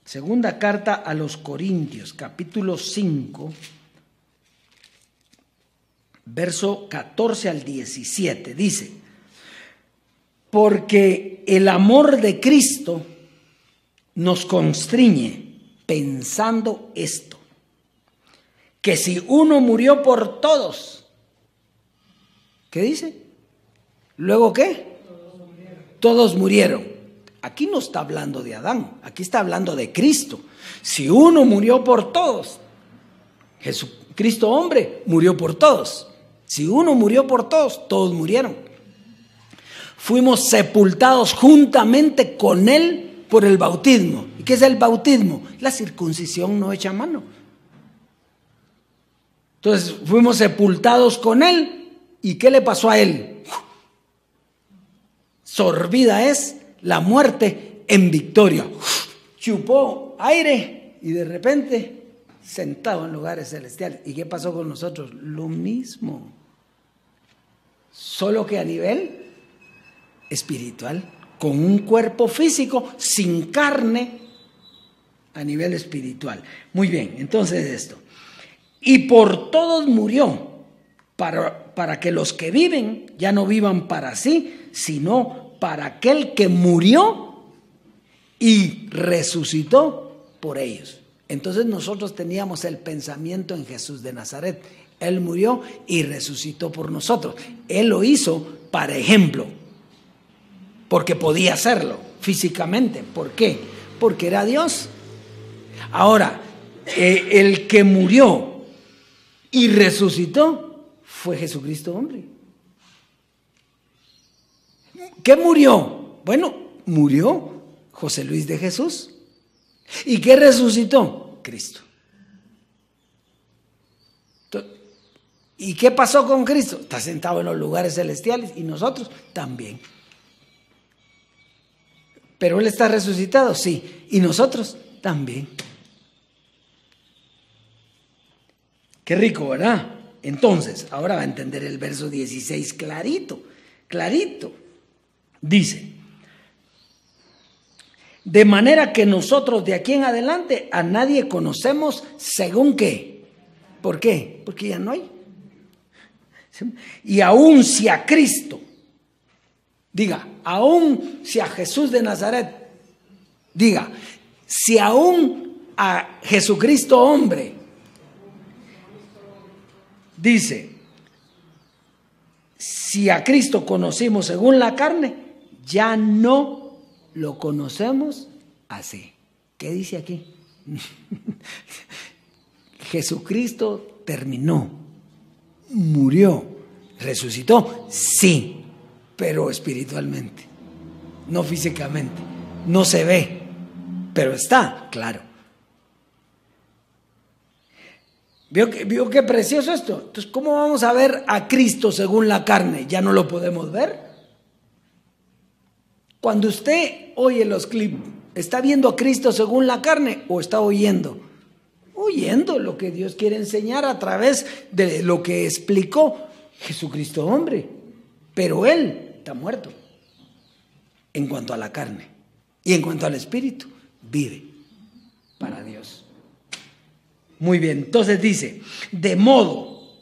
Segunda carta a los Corintios, capítulo 5, verso 14 al 17. Dice: porque el amor de Cristo nos constriñe pensando esto, que si uno murió por todos, ¿qué dice? ¿Luego qué? Todos murieron. Aquí no está hablando de Adán, aquí está hablando de Cristo. Si uno murió por todos, Jesucristo hombre murió por todos. Si uno murió por todos, todos murieron. Fuimos sepultados juntamente con Él por el bautismo. ¿Y qué es el bautismo? La circuncisión no hecha a mano. Entonces fuimos sepultados con Él. ¿Y qué le pasó a Él? Sorbida es la muerte en victoria. Chupó aire y de repente sentado en lugares celestiales. ¿Y qué pasó con nosotros? Lo mismo. Solo que a nivel espiritual, con un cuerpo físico, sin carne, a nivel espiritual. Muy bien, entonces esto. Y por todos murió, para que los que viven ya no vivan para sí, sino para aquel que murió y resucitó por ellos. Entonces nosotros teníamos el pensamiento en Jesús de Nazaret. Él murió y resucitó por nosotros. Él lo hizo para ejemplo, porque podía hacerlo físicamente. ¿Por qué? Porque era Dios. Ahora, el que murió y resucitó fue Jesucristo hombre. ¿Qué murió? Bueno, murió José Luis de Jesús. ¿Y qué resucitó? Cristo. ¿Y qué pasó con Cristo? Está sentado en los lugares celestiales y nosotros también. ¿Pero Él está resucitado? Sí. ¿Y nosotros? También. Qué rico, ¿verdad? Entonces, ahora va a entender el verso 16 clarito, clarito. Dice: de manera que nosotros de aquí en adelante a nadie conocemos según qué. ¿Por qué? Porque ya no hay. Y aún si a Cristo, diga, aún si a Jesús de Nazaret, diga, si aún a Jesucristo hombre, dice, si a Cristo conocimos según la carne, ya no lo conocemos así. ¿Qué dice aquí? Jesucristo terminó, murió, resucitó, sí, pero espiritualmente, no físicamente, no se ve, pero está, claro. ¿Vio qué precioso esto? Entonces, ¿cómo vamos a ver a Cristo según la carne? ¿Ya no lo podemos ver? Cuando usted oye los clips, ¿está viendo a Cristo según la carne o está oyendo? Oyendo lo que Dios quiere enseñar a través de lo que explicó Jesucristo hombre. Pero Él está muerto en cuanto a la carne. Y en cuanto al espíritu, vive para Dios. Muy bien, entonces dice, de modo,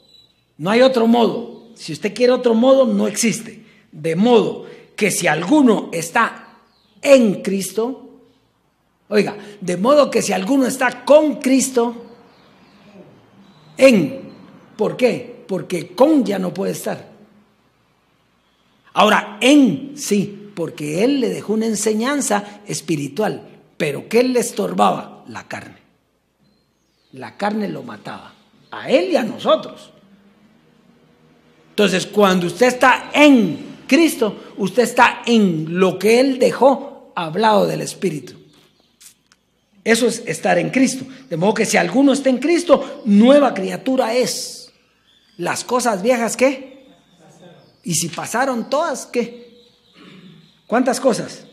no hay otro modo. Si usted quiere otro modo, no existe. De modo que si alguno está en Cristo, oiga, de modo que si alguno está con Cristo, ¿por qué? Porque con ya no puede estar. Ahora, en sí, porque Él le dejó una enseñanza espiritual, pero ¿qué le estorbaba? La carne. La carne lo mataba, a Él y a nosotros. Entonces, cuando usted está en Cristo, usted está en lo que Él dejó hablado del Espíritu. Eso es estar en Cristo. De modo que si alguno está en Cristo, nueva criatura es. Las cosas viejas, ¿qué? Y si pasaron todas, ¿qué? ¿Cuántas cosas?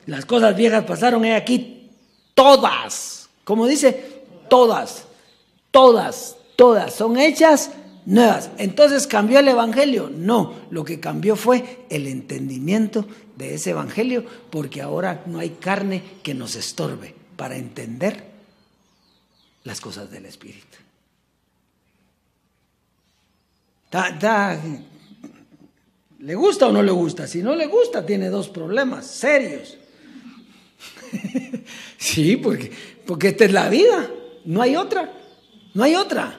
Las cosas viejas pasaron, aquí todas. ¿Cómo dice? Todas. Todas son hechas nuevas. Entonces, ¿cambió el evangelio? No, lo que cambió fue el entendimiento de ese evangelio, porque ahora no hay carne que nos estorbe para entender las cosas del Espíritu. ¿Le gusta o no le gusta? Si no le gusta, tiene dos problemas serios. Sí, porque esta es la vida, no hay otra. No hay otra.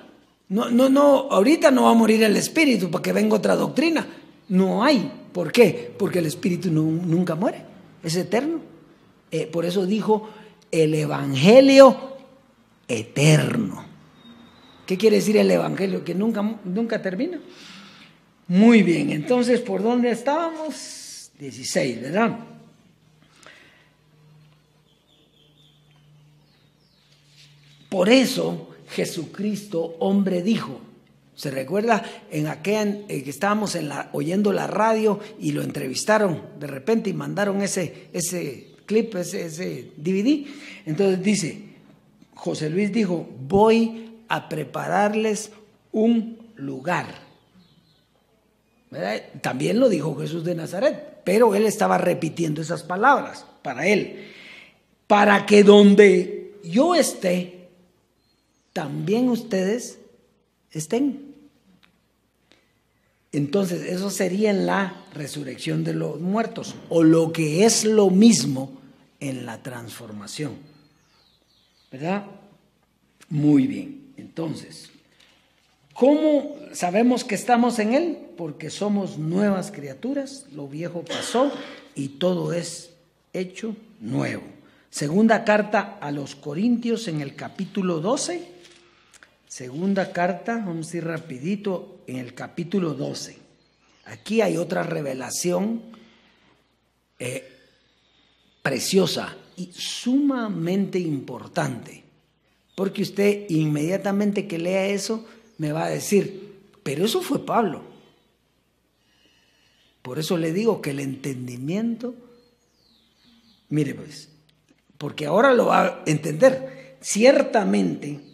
No, ahorita no va a morir el espíritu para que venga otra doctrina. No hay. ¿Por qué? Porque el espíritu nunca muere. Es eterno. Por eso dijo el evangelio eterno. ¿Qué quiere decir el evangelio? Que nunca termina. Muy bien. Entonces, ¿por dónde estábamos? 16, ¿verdad? Por eso Jesucristo, hombre, dijo. ¿Se recuerda en aquel que estábamos oyendo la radio y lo entrevistaron de repente y mandaron ese clip, ese DVD? Entonces dice, José Luis dijo, voy a prepararles un lugar. ¿Verdad? También lo dijo Jesús de Nazaret, pero él estaba repitiendo esas palabras para él. Para que donde yo esté, también ustedes estén. Entonces, eso sería en la resurrección de los muertos, o lo que es lo mismo en la transformación. ¿Verdad? Muy bien. Entonces, ¿cómo sabemos que estamos en Él? Porque somos nuevas criaturas, lo viejo pasó y todo es hecho nuevo. Segunda carta a los Corintios en el capítulo 12. Segunda carta, vamos a ir rapidito, en el capítulo 12. Aquí hay otra revelación preciosa y sumamente importante, porque usted inmediatamente que lea eso me va a decir, pero eso fue Pablo. Por eso le digo que el entendimiento, mire pues, porque ahora lo va a entender, ciertamente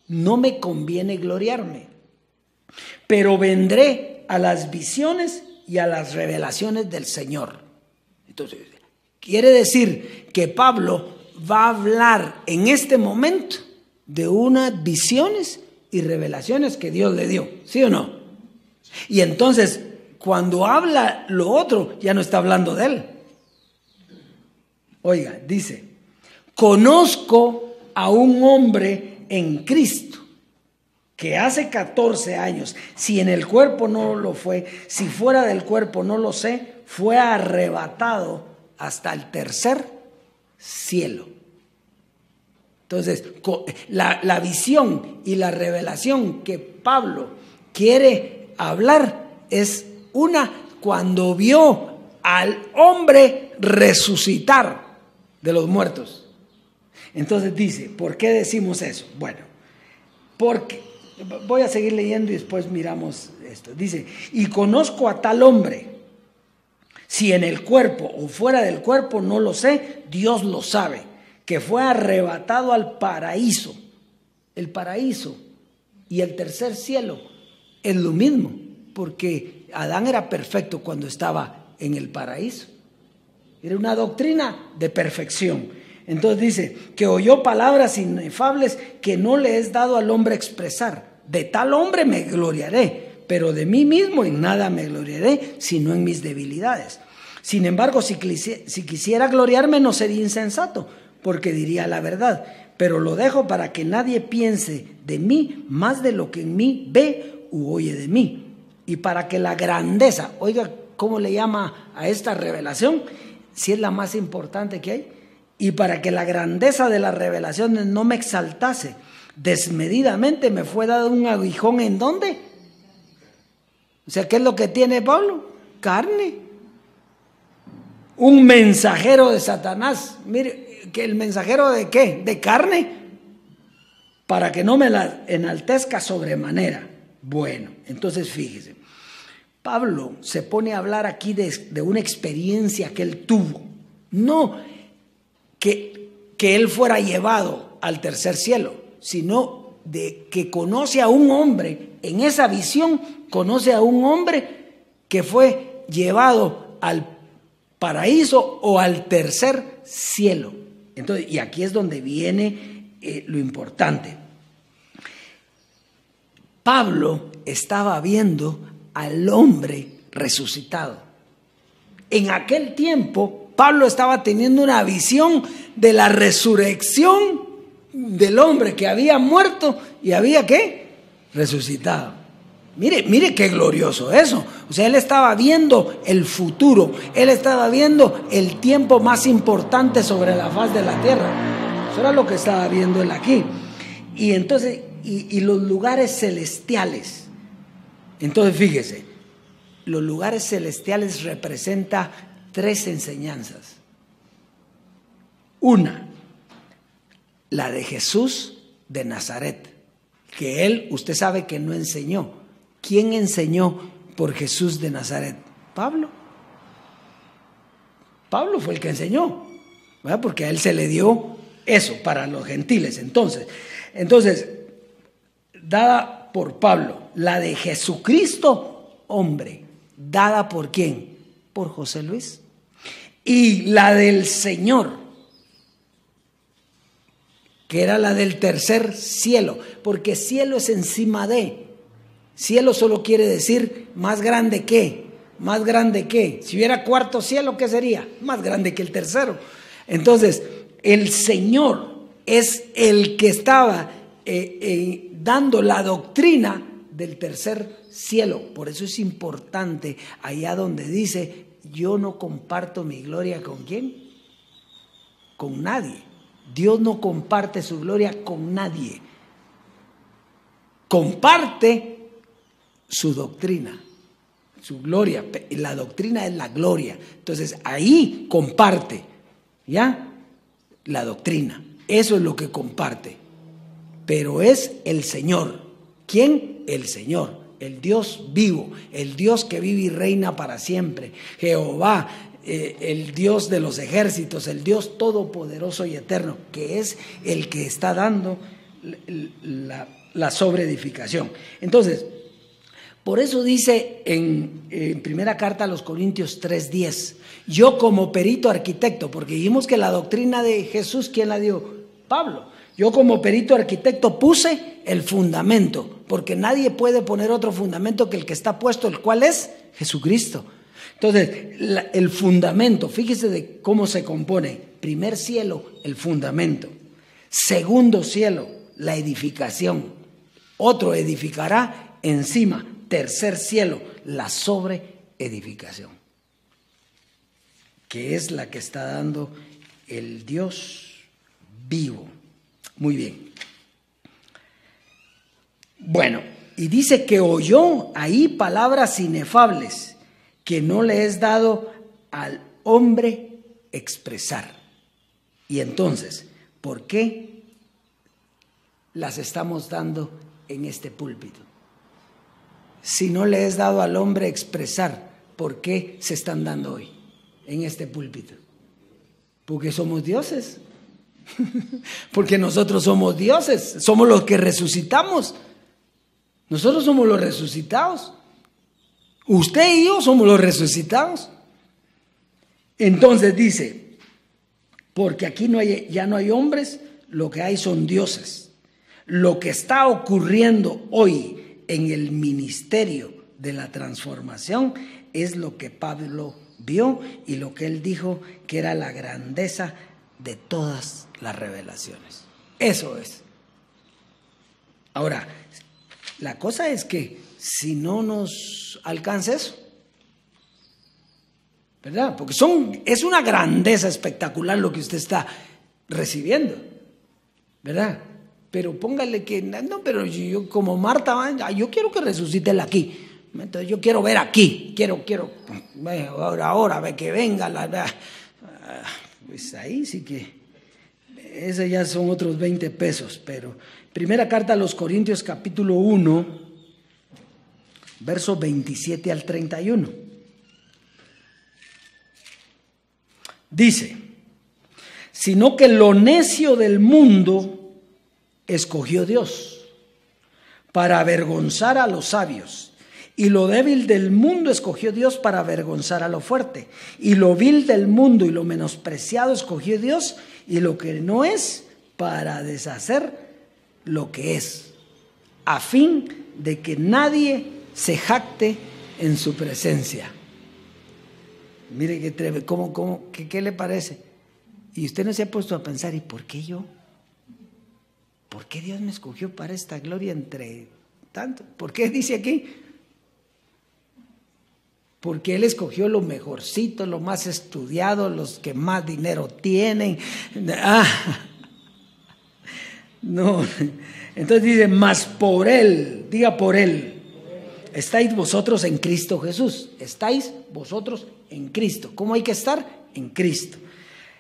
no me conviene gloriarme, pero vendré a las visiones y a las revelaciones del Señor. Entonces, quiere decir que Pablo va a hablar en este momento de unas visiones y revelaciones que Dios le dio, ¿sí o no? Y entonces, cuando habla lo otro, ya no está hablando de él. Oiga, dice, conozco a un hombre en Cristo, que hace 14 años, si en el cuerpo no lo fue, si fuera del cuerpo no lo sé, fue arrebatado hasta el tercer cielo. Entonces, la visión y la revelación que Pablo quiere hablar es una cuando vio al hombre resucitar de los muertos. Entonces dice, ¿por qué decimos eso? Bueno, porque voy a seguir leyendo y después miramos esto. Dice, y conozco a tal hombre, si en el cuerpo o fuera del cuerpo no lo sé, Dios lo sabe, que fue arrebatado al paraíso. El paraíso y el tercer cielo es lo mismo, porque Adán era perfecto cuando estaba en el paraíso. Era una doctrina de perfección. Entonces dice, que oyó palabras inefables que no le es dado al hombre expresar. De tal hombre me gloriaré, pero de mí mismo en nada me gloriaré, sino en mis debilidades. Sin embargo, si quisiera gloriarme no sería insensato, porque diría la verdad. Pero lo dejo para que nadie piense de mí más de lo que en mí ve u oye de mí. Y para que la grandeza, oiga, ¿cómo le llama a esta revelación? Si es la más importante que hay. Y para que la grandeza de las revelaciones no me exaltase desmedidamente, me fue dado un aguijón. ¿En dónde? O sea, ¿qué es lo que tiene Pablo? Carne. Un mensajero de Satanás. Mire, ¿Que el mensajero de qué? ¿De carne? Para que no me la enaltezca sobremanera. Bueno, entonces fíjese. Pablo se pone a hablar aquí de una experiencia que él tuvo. No que él fuera llevado al tercer cielo, sino de que conoce a un hombre, en esa visión conoce a un hombre que fue llevado al paraíso o al tercer cielo. Entonces, y aquí es donde viene lo importante. Pablo estaba viendo al hombre resucitado. En aquel tiempo, Pablo estaba teniendo una visión de la resurrección del hombre que había muerto y había ¿qué? Resucitado. Mire qué glorioso eso. O sea, él estaba viendo el futuro, él estaba viendo el tiempo más importante sobre la faz de la tierra. Eso era lo que estaba viendo él aquí. Y entonces, y los lugares celestiales. Entonces, fíjese, los lugares celestiales representan 3 enseñanzas. Una, la de Jesús de Nazaret, que él, usted sabe que no enseñó. ¿Quién enseñó por Jesús de Nazaret? Pablo. Pablo fue el que enseñó, ¿verdad? Porque a él se le dio eso para los gentiles. Entonces, dada por Pablo. La de Jesucristo, hombre, dada por ¿quién? Por José Luis. Y la del Señor, que era la del tercer cielo, porque cielo es encima de. Cielo solo quiere decir más grande que. Más grande que. Si hubiera cuarto cielo, ¿qué sería? Más grande que el tercero. Entonces, el Señor es el que estaba dando la doctrina del tercer cielo. Por eso es importante allá donde dice: yo no comparto mi gloria ¿con quién? Con nadie. Dios no comparte su gloria con nadie. Comparte su doctrina, su gloria. La doctrina es la gloria. Entonces ahí comparte, ¿ya? La doctrina. Eso es lo que comparte. Pero es el Señor. ¿Quién? El Señor. El Dios vivo, el Dios que vive y reina para siempre. Jehová, el Dios de los ejércitos, el Dios todopoderoso y eterno, que es el que está dando la sobreedificación. Entonces, por eso dice en primera carta a los Corintios 3:10, yo como perito arquitecto, porque dijimos que la doctrina de Jesús, ¿quién la dio? Pablo. Yo como perito arquitecto puse el fundamento, porque nadie puede poner otro fundamento que el que está puesto, el cual es Jesucristo. Entonces, el fundamento, fíjese de cómo se compone. Primer cielo, el fundamento. Segundo cielo, la edificación. Otro edificará encima. Tercer cielo, la sobreedificación, que es la que está dando el Dios vivo. Muy bien. Bueno, y dice que oyó ahí palabras inefables que no le es dado al hombre expresar. Y entonces, ¿por qué las estamos dando en este púlpito? Si no le es dado al hombre expresar, ¿por qué se están dando hoy en este púlpito? Porque somos dioses. Porque nosotros somos dioses, somos los que resucitamos. Nosotros somos los resucitados. Usted y yo somos los resucitados. Entonces dice, porque aquí ya no hay hombres, lo que hay son dioses. Lo que está ocurriendo hoy en el ministerio de la transformación es lo que Pablo vio y lo que él dijo que era la grandeza de todas las revelaciones. Eso es. Ahora, la cosa es que si no nos alcanza eso, ¿verdad? Porque es una grandeza espectacular lo que usted está recibiendo, ¿verdad? Pero póngale que, no, pero yo como Marta, yo quiero que resucite él aquí. Entonces yo quiero ver aquí, quiero, ahora, ve que venga, pues ahí sí que Ese ya son otros 20 pesos, pero primera carta a los Corintios capítulo 1, versos 27 al 31. Dice, sino que lo necio del mundo escogió Dios para avergonzar a los sabios, y lo débil del mundo escogió Dios para avergonzar a lo fuerte, y lo vil del mundo y lo menospreciado escogió Dios, y lo que no es, para deshacer lo que es, a fin de que nadie se jacte en su presencia. Mire qué tremendo, ¿qué le parece? Y usted no se ha puesto a pensar, ¿y por qué yo? ¿Por qué Dios me escogió para esta gloria entre tanto? ¿Por qué dice aquí? Porque Él escogió lo mejorcito, lo más estudiado, los que más dinero tienen. No, entonces dice, mas por Él, diga por Él, estáis vosotros en Cristo Jesús. Estáis vosotros en Cristo. ¿Cómo hay que estar? En Cristo.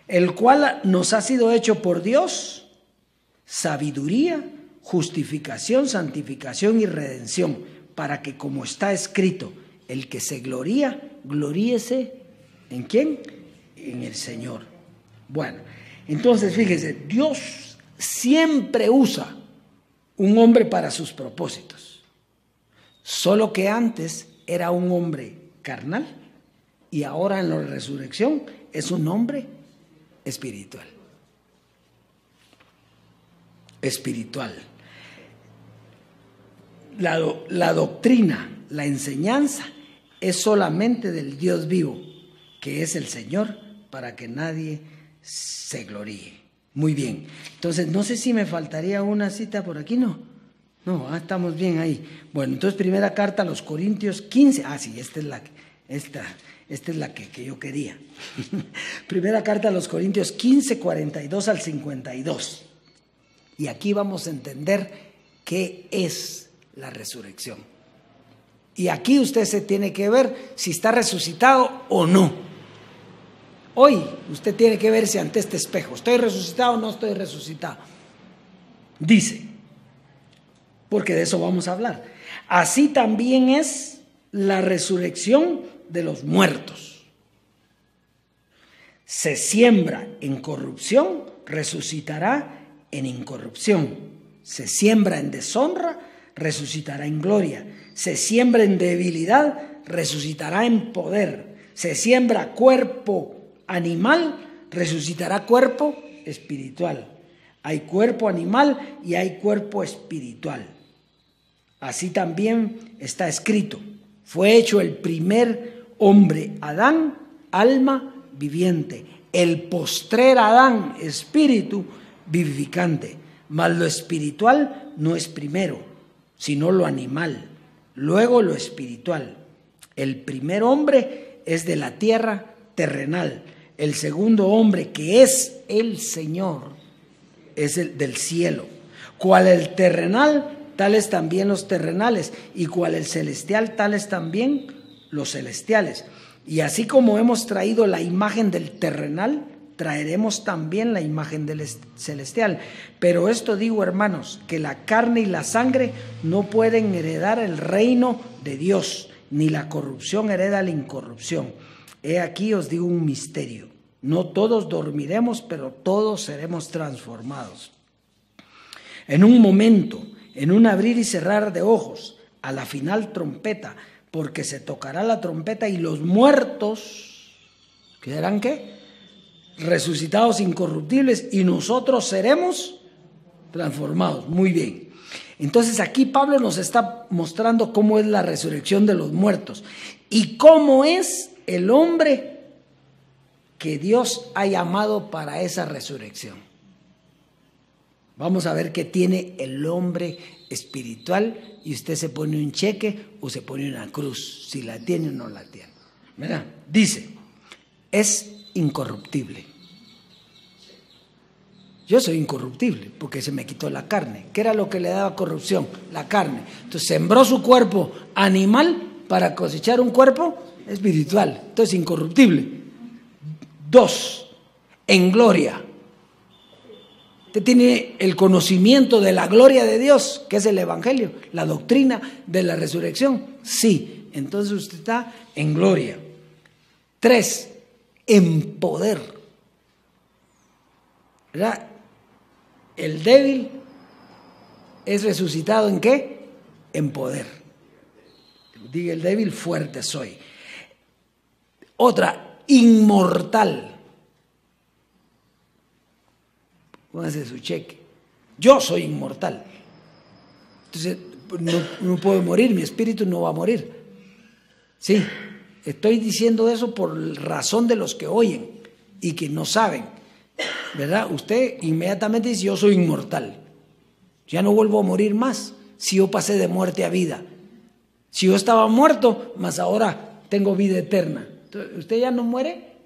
El cual nos ha sido hecho por Dios sabiduría, justificación, santificación y redención, para que, como está escrito, el que se gloría, gloríese ¿en quién? En el Señor. Bueno, entonces fíjese, Dios siempre usa un hombre para sus propósitos, solo que antes era un hombre carnal y ahora en la resurrección es un hombre espiritual. Espiritual. La doctrina, la enseñanza es solamente del Dios vivo, que es el Señor, para que nadie se gloríe. Muy bien. Entonces, no sé si me faltaría una cita por aquí, ¿no? No, estamos bien ahí. Bueno, entonces primera carta a los Corintios 15. Sí, esta es la que yo quería. Primera carta a los Corintios 15, 42 al 52. Y aquí vamos a entender qué es la resurrección. Y aquí usted se tiene que ver si está resucitado o no. Hoy usted tiene que verse ante este espejo. ¿Estoy resucitado o no estoy resucitado? Dice, porque de eso vamos a hablar. Así también es la resurrección de los muertos. Se siembra en corrupción, resucitará en incorrupción. Se siembra en deshonra, resucitará en gloria. Se siembra en debilidad, resucitará en poder. Se siembra cuerpo animal, resucitará cuerpo espiritual. Hay cuerpo animal y hay cuerpo espiritual. Así también está escrito, fue hecho el primer hombre, Adán, alma viviente, el postrer Adán, espíritu vivificante, mas lo espiritual no es primero, sino lo animal, luego lo espiritual. El primer hombre es de la tierra terrenal, el segundo hombre, que es el Señor, es el del cielo. Cual el terrenal, tales también los terrenales, y cual el celestial, tales también los celestiales. Y así como hemos traído la imagen del terrenal, traeremos también la imagen del celestial. Pero esto digo, hermanos, que la carne y la sangre no pueden heredar el reino de Dios, ni la corrupción hereda la incorrupción. He aquí os digo un misterio. No todos dormiremos, pero todos seremos transformados. En un momento, en un abrir y cerrar de ojos, a la final trompeta, porque se tocará la trompeta y los muertos, ¿quedarán qué? Resucitados incorruptibles, y nosotros seremos transformados. Muy bien. Entonces aquí Pablo nos está mostrando cómo es la resurrección de los muertos y cómo es el hombre que Dios ha llamado para esa resurrección. Vamos a ver qué tiene el hombre espiritual y usted se pone un cheque o se pone una cruz, si la tiene o no la tiene. ¿Verdad? Dice, es incorruptible. Yo soy incorruptible porque se me quitó la carne. ¿Qué era lo que le daba corrupción? La carne. Entonces sembró su cuerpo animal para cosechar un cuerpo espiritual. Entonces incorruptible. 2, en gloria. Usted tiene el conocimiento de la gloria de Dios, que es el Evangelio, la doctrina de la resurrección. Sí, entonces usted está en gloria. 3, en poder. ¿Verdad? El débil es resucitado ¿en qué? En poder. Diga el débil, fuerte soy. Otra, inmortal. Póngase su cheque. Yo soy inmortal. Entonces, no puedo morir, mi espíritu no va a morir. Sí, estoy diciendo eso por razón de los que oyen y que no saben. ¿Verdad? Usted inmediatamente dice, yo soy inmortal. Ya no vuelvo a morir más si yo pasé de muerte a vida. Si yo estaba muerto, más ahora tengo vida eterna. Entonces, ¿usted ya no muere?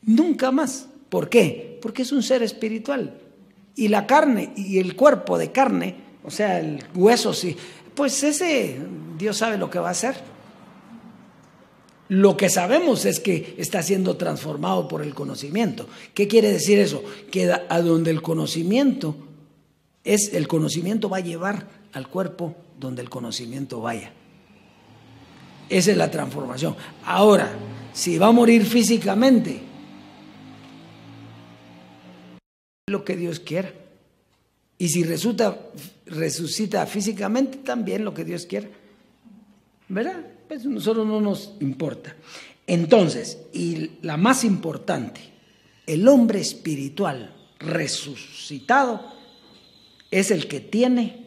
Nunca más. ¿Por qué? Porque es un ser espiritual. Y la carne y el cuerpo de carne, o sea, el hueso, sí, pues ese Dios sabe lo que va a hacer. Lo que sabemos es que está siendo transformado por el conocimiento. ¿Qué quiere decir eso? Que a donde el conocimiento va a llevar al cuerpo donde el conocimiento vaya. Esa es la transformación. Ahora, si va a morir físicamente, lo que Dios quiera. Y si resucita físicamente, también lo que Dios quiera. ¿Verdad? Pues a nosotros no nos importa. Entonces, y la más importante, el hombre espiritual resucitado es el que tiene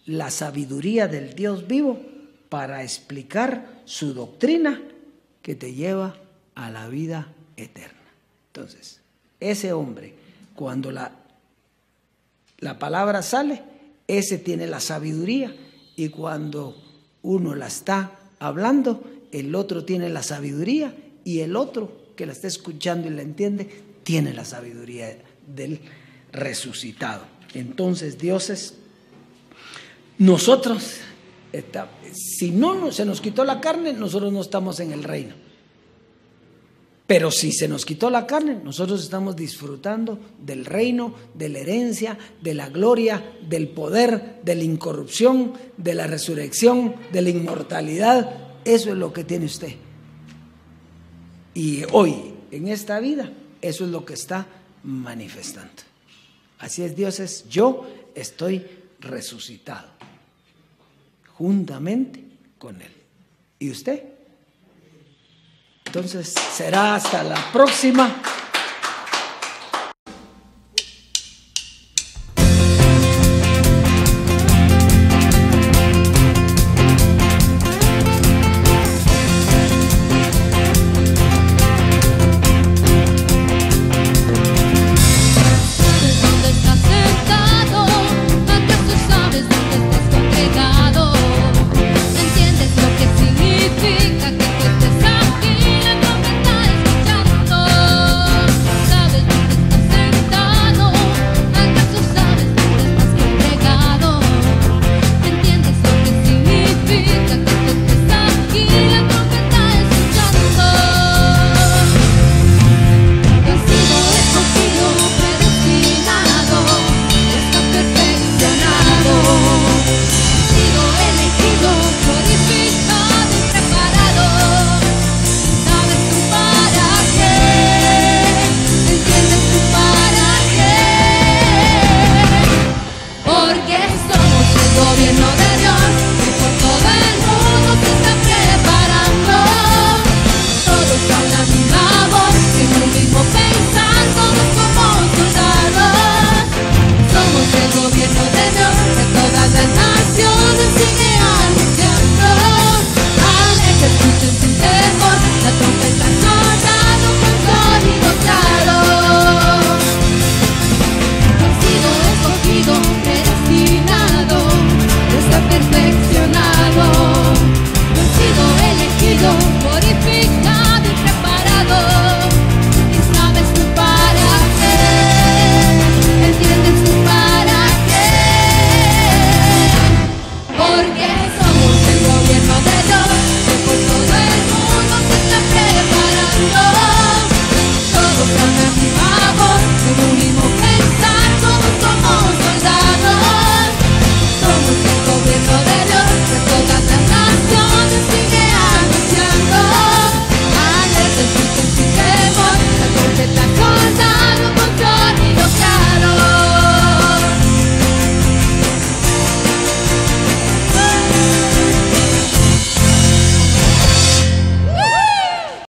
la sabiduría del Dios vivo para explicar su doctrina que te lleva a la vida eterna. Entonces, ese hombre, cuando la palabra sale, ese tiene la sabiduría, y cuando uno la está hablando, el otro tiene la sabiduría, y el otro que la está escuchando y la entiende, tiene la sabiduría del resucitado. Entonces, nosotros, si no se nos quitó la carne, nosotros no estamos en el reino. Pero si se nos quitó la carne, nosotros estamos disfrutando del reino, de la herencia, de la gloria, del poder, de la incorrupción, de la resurrección, de la inmortalidad. Eso es lo que tiene usted. Y hoy, en esta vida, eso es lo que está manifestando. Así es, dioses, yo estoy resucitado juntamente con Él. ¿Y usted? Entonces será hasta la próxima.